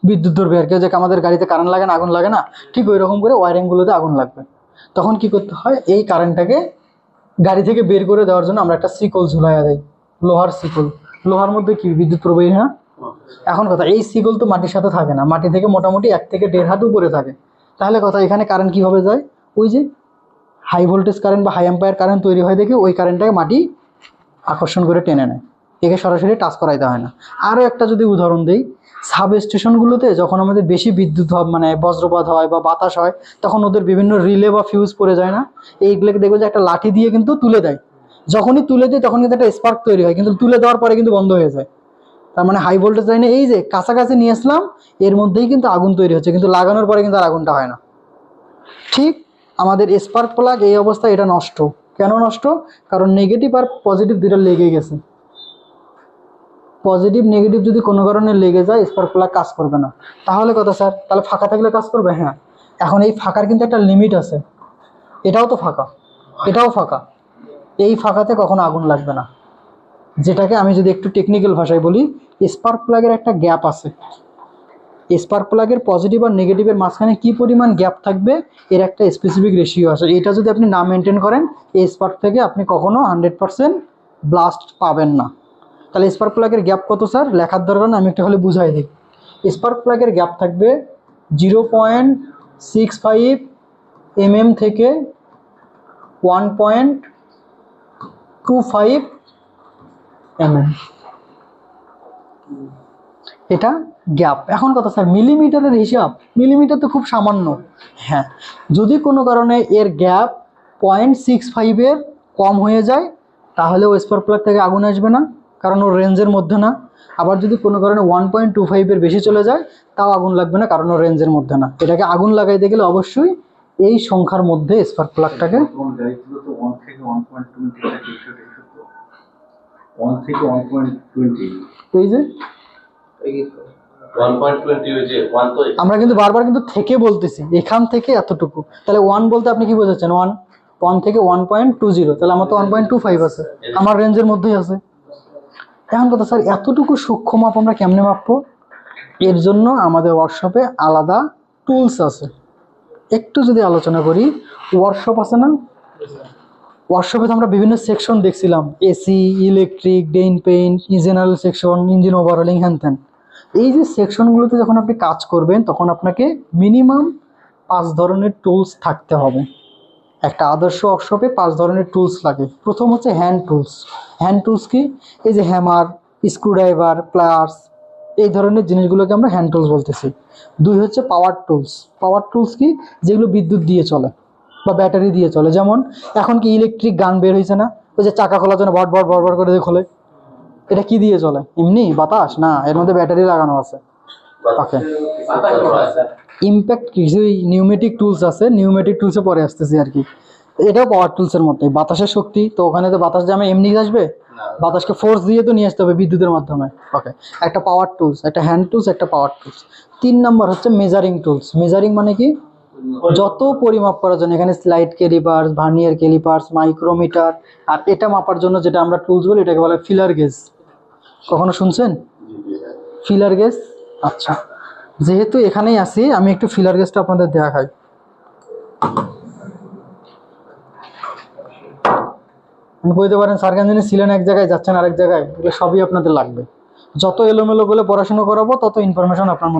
বিদ্যুৎ ধরবে আর কি, যে আমাদের গাড়িতে কারেন্ট লাগে না, আগুন লাগে না, ঠিক ওই রকম করে ওয়ারিংগুলোতে আগুন লাগবে। তখন কি করতে হয়, এই কারেন্টটাকে গাড়ি থেকে বের করে দেওয়ার জন্য আমরা একটা শিকল ঝুলাইয়া দেই, লোহার শিকল। লোহার মধ্যে কি বিদ্যুৎ প্রবাহী না? এখন কথা, এই শিকল তো মাটির সাথে থাকে না, মাটি থেকে মোটামুটি 1 থেকে 1.5 হাত উপরে থাকে। তাহলে কথা, এখানে কারেন্ট কীভাবে যায়? ওই যে হাই ভোল্টেজ কারেন্ট বা হাই অ্যাম্পায়ার কারেন্ট তৈরি হয় দেখে, ওই কারেন্টটাকে মাটি আকর্ষণ করে টেনে নেয়, একে সরাসরি টাচ করাইতে হয় না। আরও একটা যদি উদাহরণ দিই, সাব স্টেশনগুলোতে যখন আমাদের বেশি বিদ্যুৎ মানে বজ্রপাত হয় বা বাতাস হয়, তখন ওদের বিভিন্ন রিলে বা ফিউজ পড়ে যায় না, এইগুলোকে দেখবে যে একটা লাঠি দিয়ে কিন্তু তুলে দেয়। যখনই তুলে দেয় তখন কিন্তু একটা স্পার্ক তৈরি হয়, কিন্তু তুলে দেওয়ার পরে কিন্তু বন্ধ হয়ে যায়। তার মানে হাই ভোল্টেজ লাইনে এই যে কাছাকাছি নিয়ে আসলাম, এর মধ্যেই কিন্তু আগুন তৈরি হচ্ছে, কিন্তু লাগানোর পরে কিন্তু আর আগুনটা হয় না। ঠিক আমাদের স্পার্ক প্লাগ এই অবস্থায়, এটা নষ্ট। কেন নষ্ট? কারণ নেগেটিভ আর পজিটিভ দুটো লেগে গেছে। পজিটিভ নেগেটিভ যদি কোনো কারণে লেগে যায়, স্পার্ক প্লাগ কাজ করবে না। তাহলে কথা স্যার, তাহলে ফাঁকা থাকলে কাজ করবে? হ্যাঁ। এখন এই ফাঁকার কিন্তু একটা লিমিট আছে, এটাও তো ফাঁকা, এটাও ফাঁকা, এই ফাঁকাতে কখনো আগুন লাগবে না। যেটাকে আমি যদি একটু টেকনিক্যাল ভাষায় বলি, স্পার্ক প্লাগের একটা গ্যাপ আছে। স্পার্ক প্লাগের পজিটিভ আর নেগেটিভের মাঝখানে কী পরিমাণ গ্যাপ থাকবে, এর একটা স্পেসিফিক রেশিও আছে। এটা যদি আপনি না মেনটেন করেন, এই স্পার্ক থেকে আপনি কখনো 100% ব্লাস্ট পাবেন না। তাহলে স্পার্ক প্লাগের গ্যাপ কত স্যার? লেখার দরকার না, আমি একটু হলে বুঝাই দিই। স্পার্ক প্লাগের গ্যাপ থাকবে 0.65 mm থেকে 1.25 mm, এটা গ্যাপ। এখন কথা স্যার, মিলিমিটারের হিসাব, মিলিমিটার তো খুব সামান্য। হ্যাঁ, যদি কোনো কারণে এর গ্যাপ 0.65-এর কম হয়ে যায়, তাহলে ওই স্পার্ক প্লাগ থেকে আগুন আসবে না, কারণ ওর রেঞ্জের মধ্যে না। আবার যদি কোনো কারণে 1.25-এর বেশি চলে যায়, তাও আগুন লাগবে না, কারণ ওর রেঞ্জের মধ্যে না। এটাকে আগুন লাগাইতে গেলে অবশ্যই এই সংখ্যার মধ্যে স্পার্ক প্লাগটাকে 1 এই যে 1.20 আমরা কিন্তু বারবার কিন্তু থেকে বলতেছি, এখান থেকে এতটুকু। তাহলে 1 বলতে আপনি কি বোঝাচ্ছেন? 1 থেকে 1.20, তাহলে আমার তো 1.25 আছে, আমার রেঞ্জের মধ্যেই আছে। এখন কথা স্যার, এতটুকু সূক্ষ্ম মাপ আমরা কেমনে মাপবো? এর জন্য আমাদের ওয়ার্কশপে আলাদা টুলস আছে। একটু যদি আলোচনা করি, ওয়ার্কশপ আছে না, ওয়ার্কশপে তো আমরা বিভিন্ন সেকশন দেখছিলাম, AC, electric, dent paint, general section, engine overhauling, হ্যান ত্যান। এই যে সেকশনগুলোতে যখন আপনি কাজ করবেন, তখন আপনাকে মিনিমাম 5 ধরনের টুলস থাকতে হবে। একটা আদর্শ ওয়ার্কশপে 5 ধরনের টুলস লাগে। প্রথম হচ্ছে হ্যান্ড টুলস। হ্যান্ড টুলস কি? এই যে হ্যামার, স্ক্রুড্রাইভার, প্লাস, এই ধরনের জিনিসগুলোকে আমরা হ্যান্ড টুলস বলতেছি। 2 হচ্ছে পাওয়ার টুলস। পাওয়ার টুলস কি? যেগুলো বিদ্যুৎ দিয়ে চলে বা ব্যাটারি দিয়ে চলে। যেমন এখন কি ইলেকট্রিক গান বের হয়েছে না, ওই যে চাকা খোলার জন্য বট বট বট বট করে দিয়ে খোলে, এটা কি দিয়ে চলে? এমনি বাতাস না, এর মধ্যে ব্যাটারি লাগানো আছে। ওকে, ইম্প্যাক্ট কিছু নিউমেটিক টুলস আছে, নিউমেটিক টুলসে পরে আসতেছি আর কি। এটাও পাওয়ার টুলসের মতোই, বাতাসের শক্তি, তো ওখানে তো বাতাস জামে এমনি আসবে, বাতাসকে ফোর্স দিয়ে তো নিয়ে আসতে হবে বিদ্যুতের মাধ্যমে। ওকে, একটা পাওয়ার টুলস, একটা হ্যান্ড টুলস, একটা পাওয়ার টুলস। 3 নাম্বার হচ্ছে মেজারিং টুলস। মেজারিং মানে কি, যত পরিমাপ করার জন্য, এখানে slide calipers, vernier calipers, micrometer, আর এটা মাপার জন্য যেটা আমরা টুলস বলি এটাকে বলে ফিলার গেজ। কখনো শুনছেন ফিলার গেজ? আচ্ছা, যেহেতু এখানেই আছি আমি একটু ফিলার গেজটা আপনাদের দেখাই। আপনি বলতে পারেন স্যার কেন জানি ছিলেন এক জায়গায়, যাচ্ছেন আরেক জায়গায়, এগুলো সবই আপনাদের লাগবে। যত এলোমেলো করে পড়াশোনা করাবো তত ইনফরমেশন আপনার মধ্যে